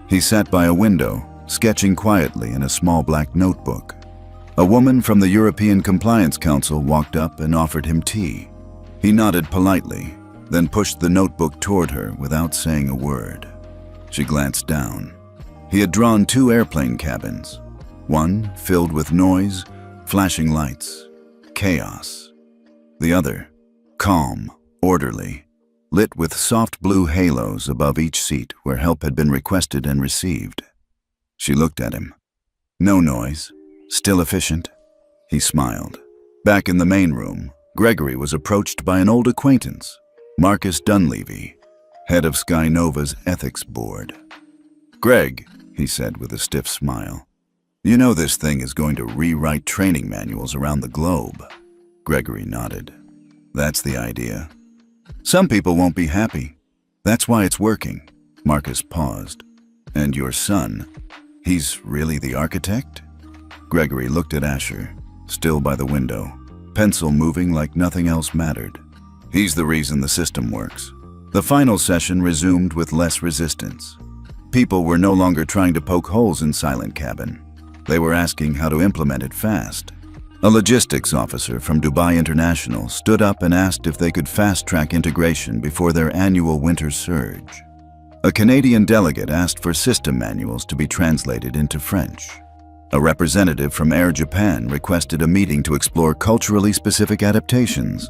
A: He sat by a window, sketching quietly in a small black notebook. A woman from the European Compliance Council walked up and offered him tea. He nodded politely, then pushed the notebook toward her without saying a word. She glanced down. He had drawn 2 airplane cabins, one filled with noise, flashing lights, chaos. The other, calm, orderly, lit with soft blue halos above each seat where help had been requested and received. She looked at him. No noise, still efficient. He smiled. Back in the main room, Gregory was approached by an old acquaintance, Marcus Dunleavy, head of Skynova's ethics board. "Greg," he said with a stiff smile, "you know this thing is going to rewrite training manuals around the globe." Gregory nodded. "That's the idea. Some people won't be happy. That's why it's working." Marcus paused. "And your son, he's really the architect?" Gregory looked at Asher, still by the window, pencil moving like nothing else mattered. "He's the reason the system works." The final session resumed with less resistance. People were no longer trying to poke holes in Silent Cabin. They were asking how to implement it fast. A logistics officer from Dubai International stood up and asked if they could fast-track integration before their annual winter surge. A Canadian delegate asked for system manuals to be translated into French. A representative from Air Japan requested a meeting to explore culturally specific adaptations.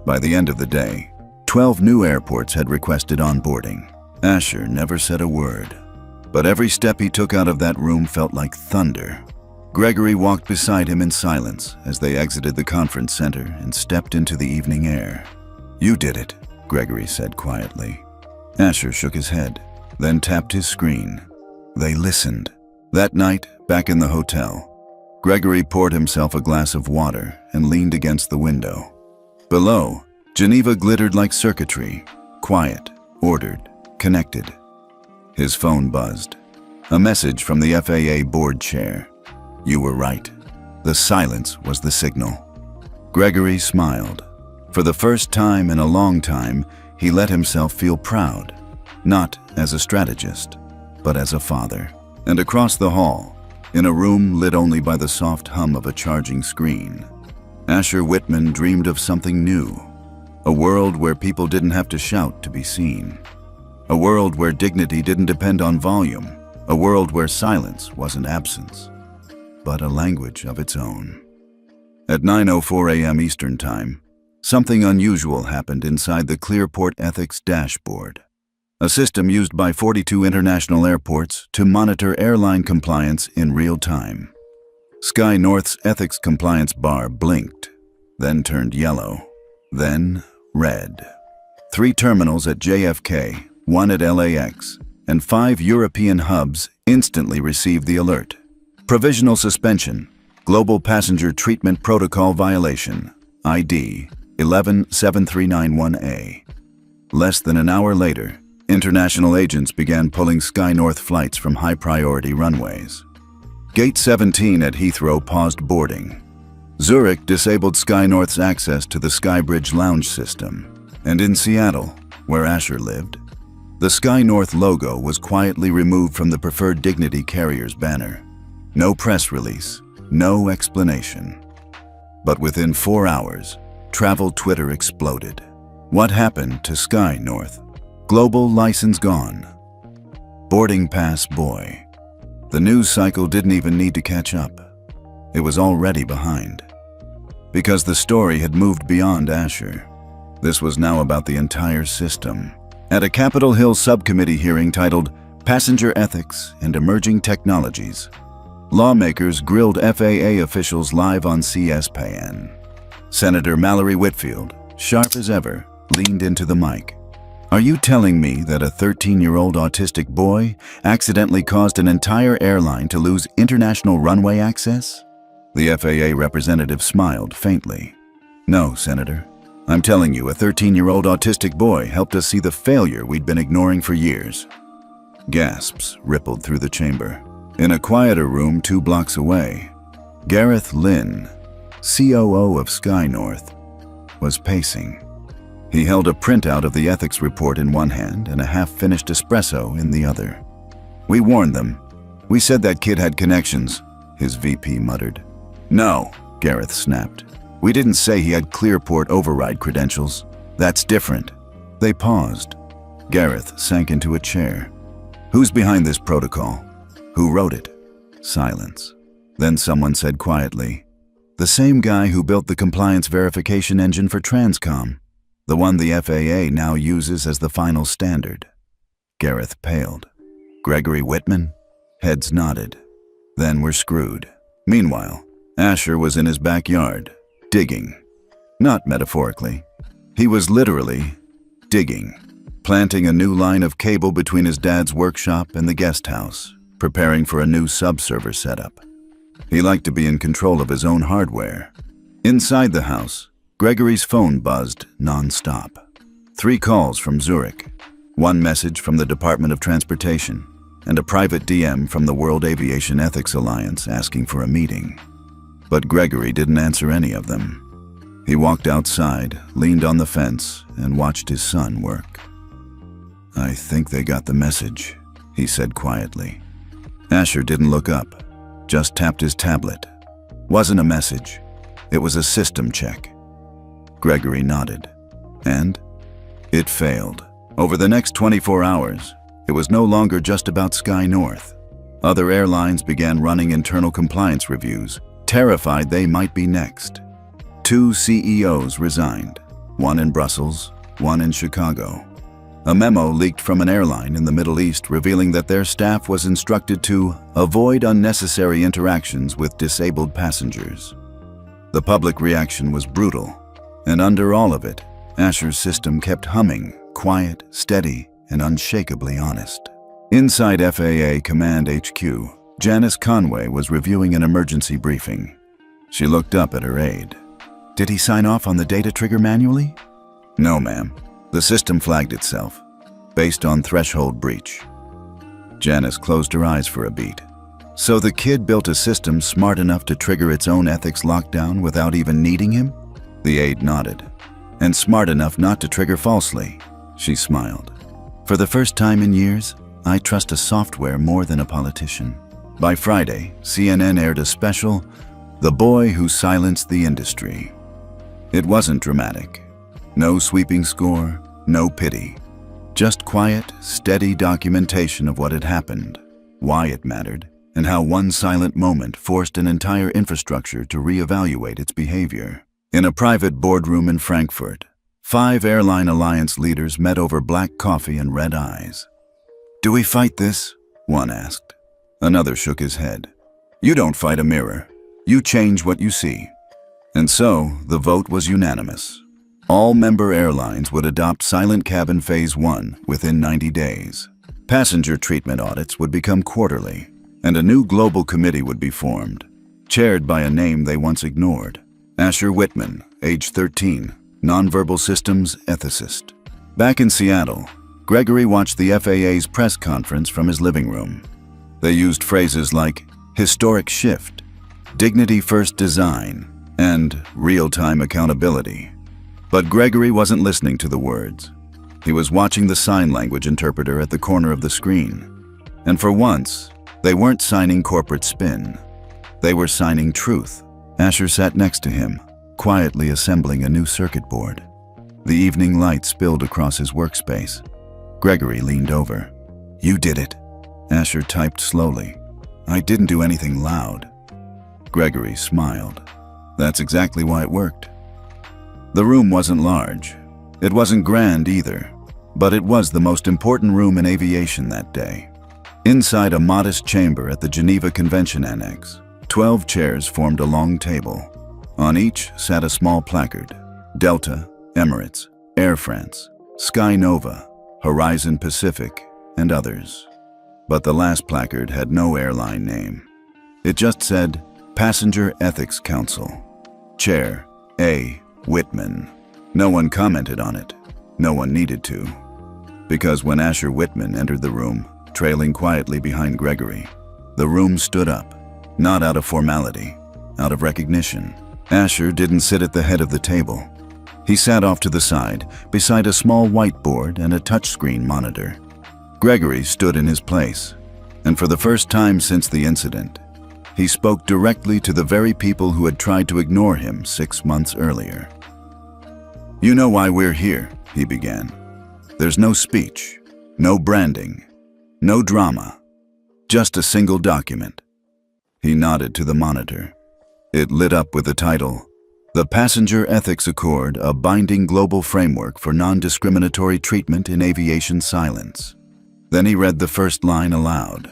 A: By the end of the day, 12 new airports had requested onboarding. Asher never said a word, but every step he took out of that room felt like thunder. Gregory walked beside him in silence as they exited the conference center and stepped into the evening air. "You did it," Gregory said quietly. Asher shook his head, then tapped his screen. They listened. That night, back in the hotel, Gregory poured himself a glass of water and leaned against the window. Below, Geneva glittered like circuitry, quiet, ordered, connected. His phone buzzed. A message from the FAA board chair. "You were right. The silence was the signal." Gregory smiled. For the first time in a long time, he let himself feel proud, not as a strategist, but as a father. And across the hall, in a room lit only by the soft hum of a charging screen, Asher Whitman dreamed of something new. A world where people didn't have to shout to be seen. A world where dignity didn't depend on volume. A world where silence wasn't absence, but a language of its own. At 9:04 a.m. Eastern Time, something unusual happened inside the Clearport Ethics dashboard, a system used by 42 international airports to monitor airline compliance in real time. Sky North's ethics compliance bar blinked, then turned yellow, then red. 3 terminals at JFK, 1 at LAX, and 5 European hubs instantly received the alert. Provisional suspension, Global Passenger Treatment Protocol violation, ID 117391A. Less than an hour later, international agents began pulling Sky North flights from high-priority runways. Gate 17 at Heathrow paused boarding. Zurich disabled Sky North's access to the Skybridge lounge system. And in Seattle, where Asher lived, the Sky North logo was quietly removed from the Preferred Dignity Carriers banner. No press release, no explanation. But within 4 hours, travel Twitter exploded. What happened to Sky North? Global license gone. Boarding pass boy. The news cycle didn't even need to catch up. It was already behind. because the story had moved beyond Asher. This was now about the entire system. At a Capitol Hill subcommittee hearing titled Passenger Ethics and Emerging Technologies, lawmakers grilled FAA officials live on C-SPAN. Senator Mallory Whitfield, sharp as ever, leaned into the mic. "Are you telling me that a 13-year-old autistic boy accidentally caused an entire airline to lose international runway access?" The FAA representative smiled faintly. "No, Senator. I'm telling you, a 13-year-old autistic boy helped us see the failure we'd been ignoring for years." Gasps rippled through the chamber. In a quieter room 2 blocks away, Gareth Lynn, COO of SkyNorth, was pacing. He held a printout of the ethics report in one hand and a half-finished espresso in the other. "We warned them. We said that kid had connections," his VP muttered. "No," Gareth snapped. "We didn't say he had Clearport override credentials. That's different." They paused. Gareth sank into a chair. "Who's behind this protocol? Who wrote it?" Silence. Then someone said quietly, "The same guy who built the compliance verification engine for Transcom, the one the FAA now uses as the final standard." Gareth paled. "Gregory Whitman?" Heads nodded. "Then we're screwed." Meanwhile, Asher was in his backyard, digging. Not metaphorically. He was literally digging, planting a new line of cable between his dad's workshop and the guest house, preparing for a new subserver setup. He liked to be in control of his own hardware. Inside the house, Gregory's phone buzzed non-stop. 3 calls from Zurich, 1 message from the Department of Transportation, and a private DM from the World Aviation Ethics Alliance asking for a meeting. But Gregory didn't answer any of them. He walked outside, leaned on the fence, and watched his son work. "I think they got the message," he said quietly. Asher didn't look up, just tapped his tablet. Wasn't a message. It was a system check. Gregory nodded. And it failed. Over the next 24 hours, it was no longer just about SkyNorth. Other airlines began running internal compliance reviews, terrified they might be next. 2 CEOs resigned, one in Brussels, one in Chicago. A memo leaked from an airline in the Middle East revealing that their staff was instructed to avoid unnecessary interactions with disabled passengers. The public reaction was brutal, and under all of it, Asher's system kept humming, quiet, steady, and unshakably honest. Inside FAA Command HQ, Janice Conway was reviewing an emergency briefing. She looked up at her aide. "Did he sign off on the data trigger manually?" "No, ma'am. The system flagged itself, based on threshold breach." Janice closed her eyes for a beat. "So the kid built a system smart enough to trigger its own ethics lockdown without even needing him?" The aide nodded. "And smart enough not to trigger falsely." She smiled. "For the first time in years, I trust a software more than a politician." By Friday, CNN aired a special, "The Boy Who Silenced the Industry." It wasn't dramatic. No sweeping score, no pity. Just quiet, steady documentation of what had happened, why it mattered, and how one silent moment forced an entire infrastructure to reevaluate its behavior. In a private boardroom in Frankfurt, 5 airline alliance leaders met over black coffee and red eyes. "Do we fight this?" one asked. Another shook his head. "You don't fight a mirror. You change what you see." And so, the vote was unanimous. All member airlines would adopt Silent Cabin Phase 1 within 90 days. Passenger treatment audits would become quarterly, and a new global committee would be formed, chaired by a name they once ignored. Asher Whitman, age 13, nonverbal systems ethicist. Back in Seattle, Gregory watched the FAA's press conference from his living room. They used phrases like historic shift, dignity-first design, and real-time accountability. But Gregory wasn't listening to the words. He was watching the sign language interpreter at the corner of the screen. And for once, they weren't signing corporate spin. They were signing truth. Asher sat next to him, quietly assembling a new circuit board. The evening light spilled across his workspace. Gregory leaned over. "You did it." Asher typed slowly. "I didn't do anything loud." Gregory smiled. That's exactly why it worked. The room wasn't large. It wasn't grand either, but it was the most important room in aviation that day. Inside a modest chamber at the Geneva Convention Annex, 12 chairs formed a long table. On each sat a small placard: Delta, Emirates, Air France, Sky Nova, Horizon Pacific, and others. But the last placard had no airline name. It just said, Passenger Ethics Council. Chair A. Whitman. No one commented on it. No one needed to. Because when Asher Whitman entered the room, trailing quietly behind Gregory, the room stood up. Not out of formality, out of recognition. Asher didn't sit at the head of the table. He sat off to the side, beside a small whiteboard and a touchscreen monitor. Gregory stood in his place, and for the first time since the incident, he spoke directly to the very people who had tried to ignore him 6 months earlier. "You know why we're here," he began. "There's no speech, no branding, no drama, just a single document." He nodded to the monitor. It lit up with the title, "The Passenger Ethics Accord, a binding global framework for non-discriminatory treatment in aviation silence." Then he read the first line aloud.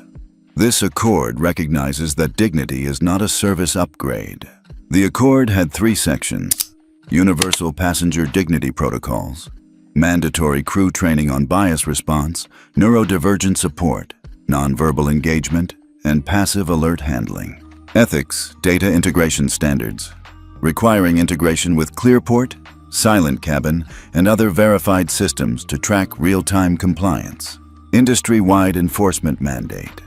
A: "This accord recognizes that dignity is not a service upgrade." The accord had 3 sections: universal passenger dignity protocols, mandatory crew training on bias response, neurodivergent support, nonverbal engagement, and passive alert handling. Ethics, data integration standards, requiring integration with Clearport, Silent Cabin, and other verified systems to track real-time compliance. Industry-wide enforcement mandate.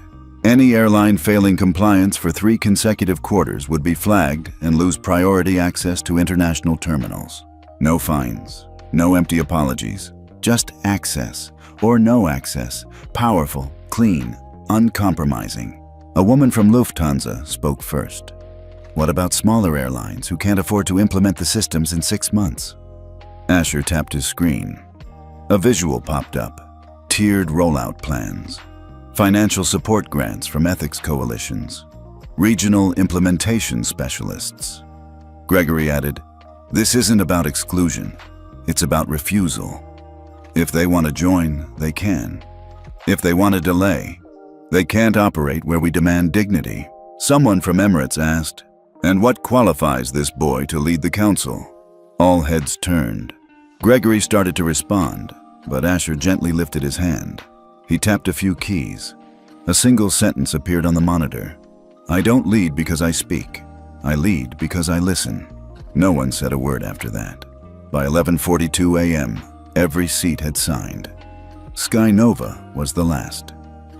A: Any airline failing compliance for 3 consecutive quarters would be flagged and lose priority access to international terminals. No fines, no empty apologies, just access or no access, powerful, clean, uncompromising. A woman from Lufthansa spoke first. "What about smaller airlines who can't afford to implement the systems in 6 months?" Asher tapped his screen. A visual popped up. Tiered rollout plans. Financial support grants from ethics coalitions. Regional implementation specialists. Gregory added, "This isn't about exclusion. It's about refusal. If they want to join, they can. If they want to delay, they can't operate where we demand dignity." Someone from Emirates asked, "And what qualifies this boy to lead the council?" All heads turned. Gregory started to respond, but Asher gently lifted his hand. He tapped a few keys. A single sentence appeared on the monitor. "I don't lead because I speak. I lead because I listen." No one said a word after that. By 11:42 a.m., every seat had signed. Sky Nova was the last.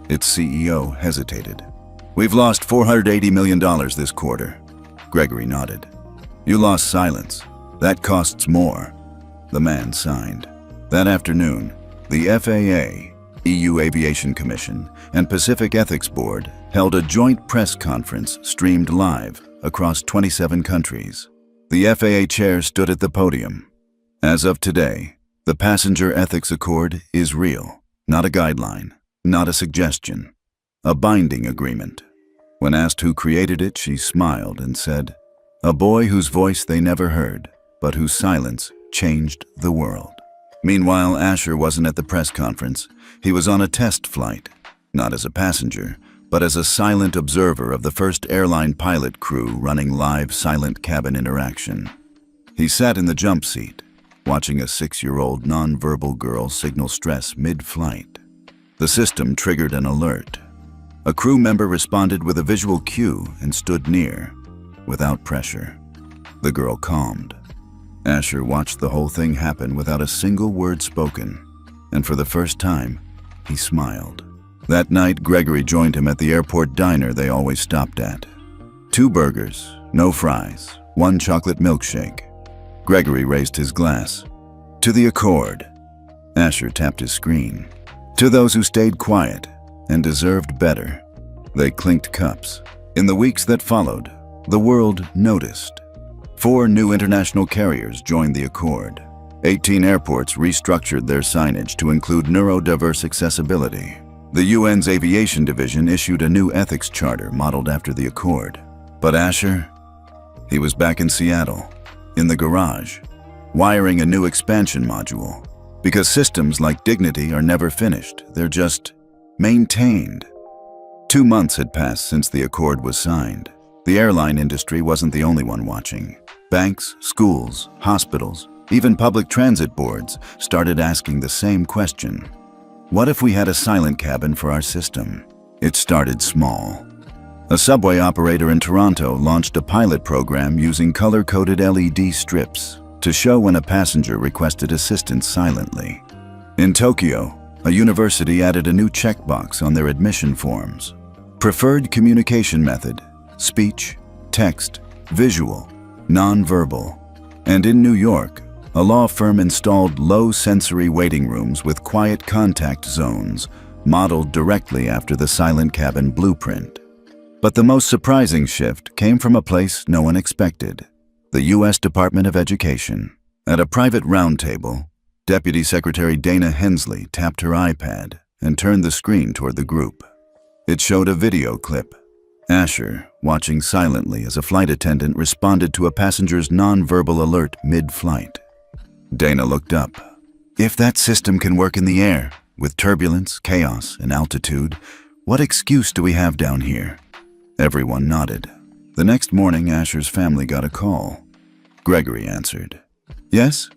A: Its CEO hesitated. "We've lost $480 million this quarter." Gregory nodded. "You lost silence. That costs more." The man signed. That afternoon, the FAA, EU Aviation Commission, and Pacific Ethics Board held a joint press conference streamed live across 27 countries. The FAA chair stood at the podium. "As of today, the Passenger Ethics Accord is real, not a guideline, not a suggestion, a binding agreement." When asked who created it, she smiled and said, "A boy whose voice they never heard, but whose silence changed the world." Meanwhile, Asher wasn't at the press conference. He was on a test flight, not as a passenger, but as a silent observer of the first airline pilot crew running live silent cabin interaction. He sat in the jump seat, watching a 6-year-old nonverbal girl signal stress mid-flight. The system triggered an alert. A crew member responded with a visual cue and stood near, without pressure. The girl calmed. Asher watched the whole thing happen without a single word spoken, and for the first time, he smiled. That night, Gregory joined him at the airport diner they always stopped at. 2 burgers, no fries, 1 chocolate milkshake. Gregory raised his glass. "To the accord." Asher tapped his screen. "To those who stayed quiet and deserved better." They clinked cups. In the weeks that followed, the world noticed. 4 new international carriers joined the accord. 18 airports restructured their signage to include neurodiverse accessibility. The UN's Aviation Division issued a new ethics charter modeled after the accord. But Asher, He was back in Seattle, in the garage, wiring a new expansion module. Because systems like Dignity are never finished, they're just maintained. 2 months had passed since the accord was signed. The airline industry wasn't the only one watching. Banks, schools, hospitals, even public transit boards started asking the same question. What if we had a silent cabin for our system? It started small. A subway operator in Toronto launched a pilot program using color-coded LED strips to show when a passenger requested assistance silently. In Tokyo, a university added a new checkbox on their admission forms. Preferred communication method: speech, text, visual, non-verbal. And in New York, a law firm installed low-sensory waiting rooms with quiet contact zones, modeled directly after the silent cabin blueprint. But the most surprising shift came from a place no one expected: the U.S. Department of Education. At a private roundtable, Deputy Secretary Dana Hensley tapped her iPad and turned the screen toward the group. It showed a video clip. Asher, watching silently as a flight attendant responded to a passenger's nonverbal alert mid-flight. Dana looked up. If that system can work in the air, with turbulence, chaos, and altitude, what excuse do we have down here? Everyone nodded. The next morning, Asher's family got a call. Gregory answered. Yes?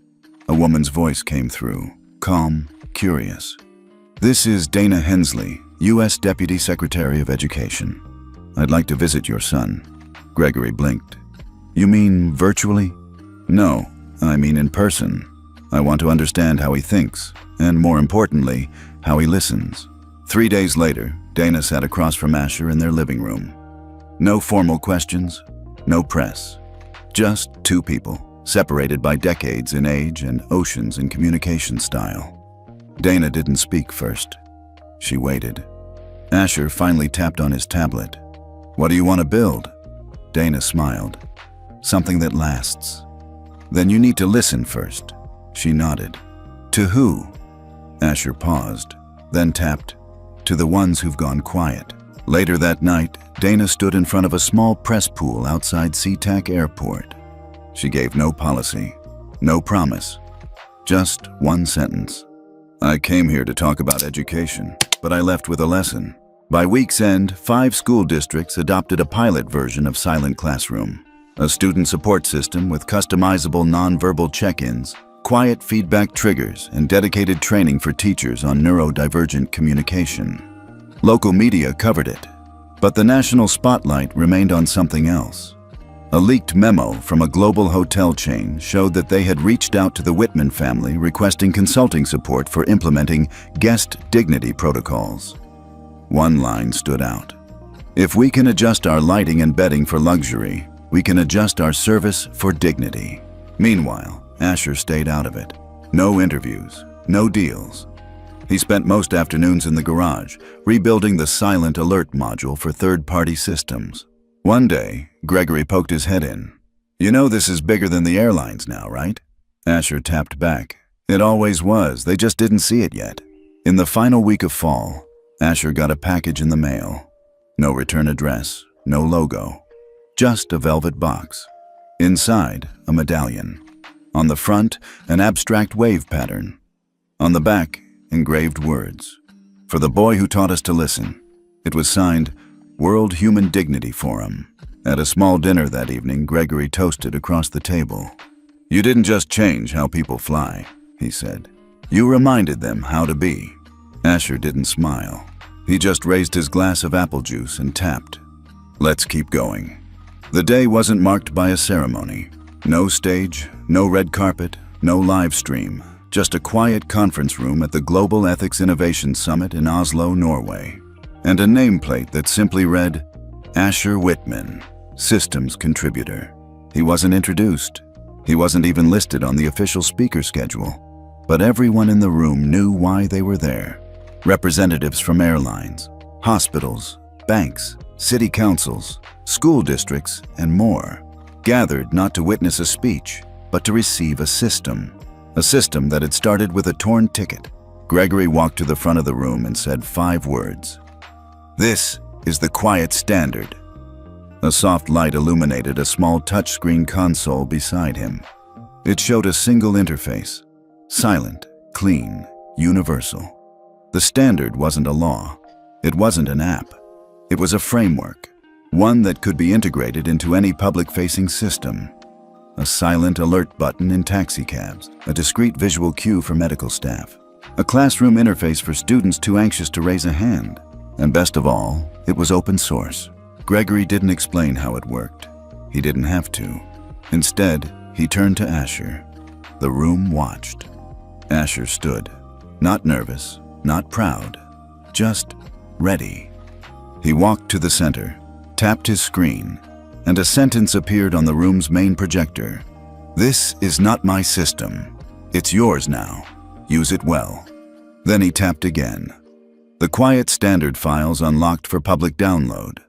A: A woman's voice came through, calm, curious. This is Dana Hensley, U.S. Deputy Secretary of Education. I'd like to visit your son. Gregory blinked. You mean virtually? No, I mean in person. I want to understand how he thinks, and more importantly, how he listens. 3 days later, Dana sat across from Asher in their living room. No formal questions, no press. Just two people, separated by decades in age and oceans in communication style. Dana didn't speak first. She waited. Asher finally tapped on his tablet. What do you want to build? Dana smiled. Something that lasts. Then you need to listen first. She nodded. To who? Asher paused, then tapped. To the ones who've gone quiet. Later that night, Dana stood in front of a small press pool outside SeaTac Airport. She gave no policy, no promise, just one sentence. I came here to talk about education, but I left with a lesson. By week's end, 5 school districts adopted a pilot version of Silent Classroom, a student support system with customizable nonverbal check-ins, quiet feedback triggers, and dedicated training for teachers on neurodivergent communication. Local media covered it, but the national spotlight remained on something else. A leaked memo from a global hotel chain showed that they had reached out to the Whitman family requesting consulting support for implementing guest dignity protocols. One line stood out. If we can adjust our lighting and bedding for luxury, we can adjust our service for dignity. Meanwhile, Asher stayed out of it. No interviews, no deals. He spent most afternoons in the garage, rebuilding the silent alert module for third-party systems. One day, Gregory poked his head in. You know this is bigger than the airlines now, right? Asher tapped back. It always was, they just didn't see it yet. In the final week of fall, Asher got a package in the mail. No return address, no logo. Just a velvet box. Inside, a medallion. On the front, an abstract wave pattern. On the back, engraved words. For the boy who taught us to listen. It was signed, World Human Dignity Forum. At a small dinner that evening, Gregory toasted across the table. You didn't just change how people fly, he said. You reminded them how to be. Asher didn't smile. He just raised his glass of apple juice and tapped. Let's keep going. The day wasn't marked by a ceremony. No stage, no red carpet, no live stream. Just a quiet conference room at the Global Ethics Innovation Summit in Oslo, Norway. And a nameplate that simply read, Asher Whitman, Systems Contributor. He wasn't introduced. He wasn't even listed on the official speaker schedule. But everyone in the room knew why they were there. Representatives from airlines, hospitals, banks, city councils, school districts, and more, gathered not to witness a speech, but to receive a system that had started with a torn ticket. Gregory walked to the front of the room and said 5 words. This is the quiet standard. A soft light illuminated a small touchscreen console beside him. It showed a single interface. Silent, clean, universal. The standard wasn't a law. It wasn't an app. It was a framework, one that could be integrated into any public-facing system. A silent alert button in taxicabs, a discrete visual cue for medical staff, a classroom interface for students too anxious to raise a hand. And best of all, it was open source. Gregory didn't explain how it worked. He didn't have to. Instead, he turned to Asher. The room watched. Asher stood, not nervous, not proud, just ready. He walked to the center, tapped his screen, and a sentence appeared on the room's main projector. "This is not my system. It's yours now. Use it well." Then he tapped again. The quiet standard files unlocked for public download.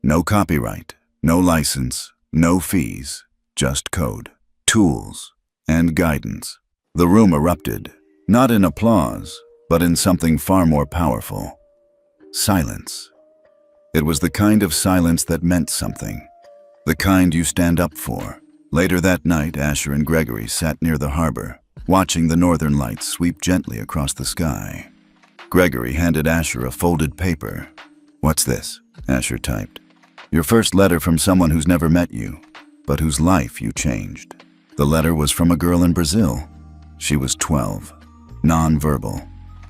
A: No copyright, no license, no fees, just code, tools, and guidance. The room erupted, not in applause, but in something far more powerful. Silence. It was the kind of silence that meant something. The kind you stand up for. Later that night, Asher and Gregory sat near the harbor, watching the northern lights sweep gently across the sky. Gregory handed Asher a folded paper. "What's this?" Asher typed. "Your first letter from someone who's never met you, but whose life you changed." The letter was from a girl in Brazil. She was 12, non-verbal,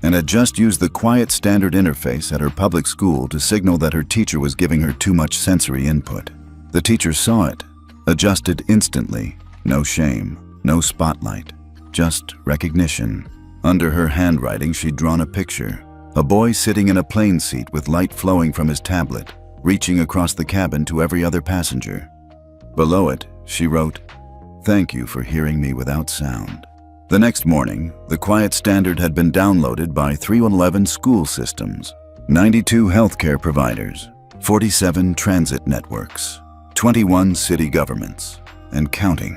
A: and had just used the quiet standard interface at her public school to signal that her teacher was giving her too much sensory input. The teacher saw it, adjusted instantly. No shame, no spotlight, just recognition. Under her handwriting, she'd drawn a picture. A boy sitting in a plane seat with light flowing from his tablet, reaching across the cabin to every other passenger. Below it, she wrote, "Thank you for hearing me without sound." The next morning, the quiet standard had been downloaded by 311 school systems, 92 healthcare providers, 47 transit networks, 21 city governments, and counting.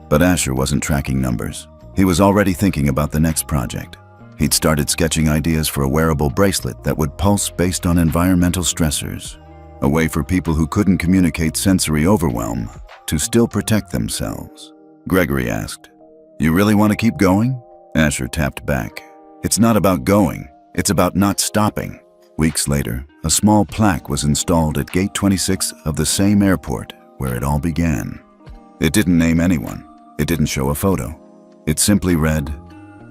A: But Asher wasn't tracking numbers. He was already thinking about the next project. He'd started sketching ideas for a wearable bracelet that would pulse based on environmental stressors, a way for people who couldn't communicate sensory overwhelm to still protect themselves. Gregory asked, "You really want to keep going?" Asher tapped back. "It's not about going, it's about not stopping." Weeks later, a small plaque was installed at Gate 26 of the same airport where it all began. It didn't name anyone. It didn't show a photo. It simply read,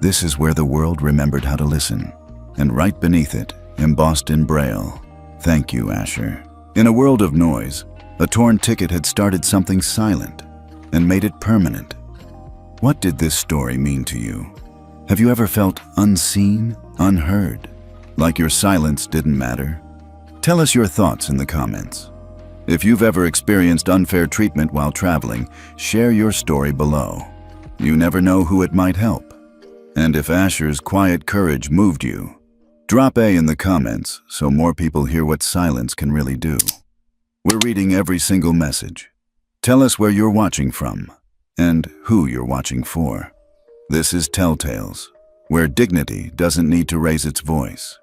A: "This is where the world remembered how to listen." And right beneath it, embossed in Braille, "Thank you, Asher." In a world of noise, a torn ticket had started something silent and made it permanent. What did this story mean to you? Have you ever felt unseen, unheard, like your silence didn't matter? Tell us your thoughts in the comments. If you've ever experienced unfair treatment while traveling, share your story below. You never know who it might help. And if Asher's quiet courage moved you, drop A in the comments so more people hear what silence can really do. We're reading every single message. Tell us where you're watching from and who you're watching for. This is Telltales, where dignity doesn't need to raise its voice.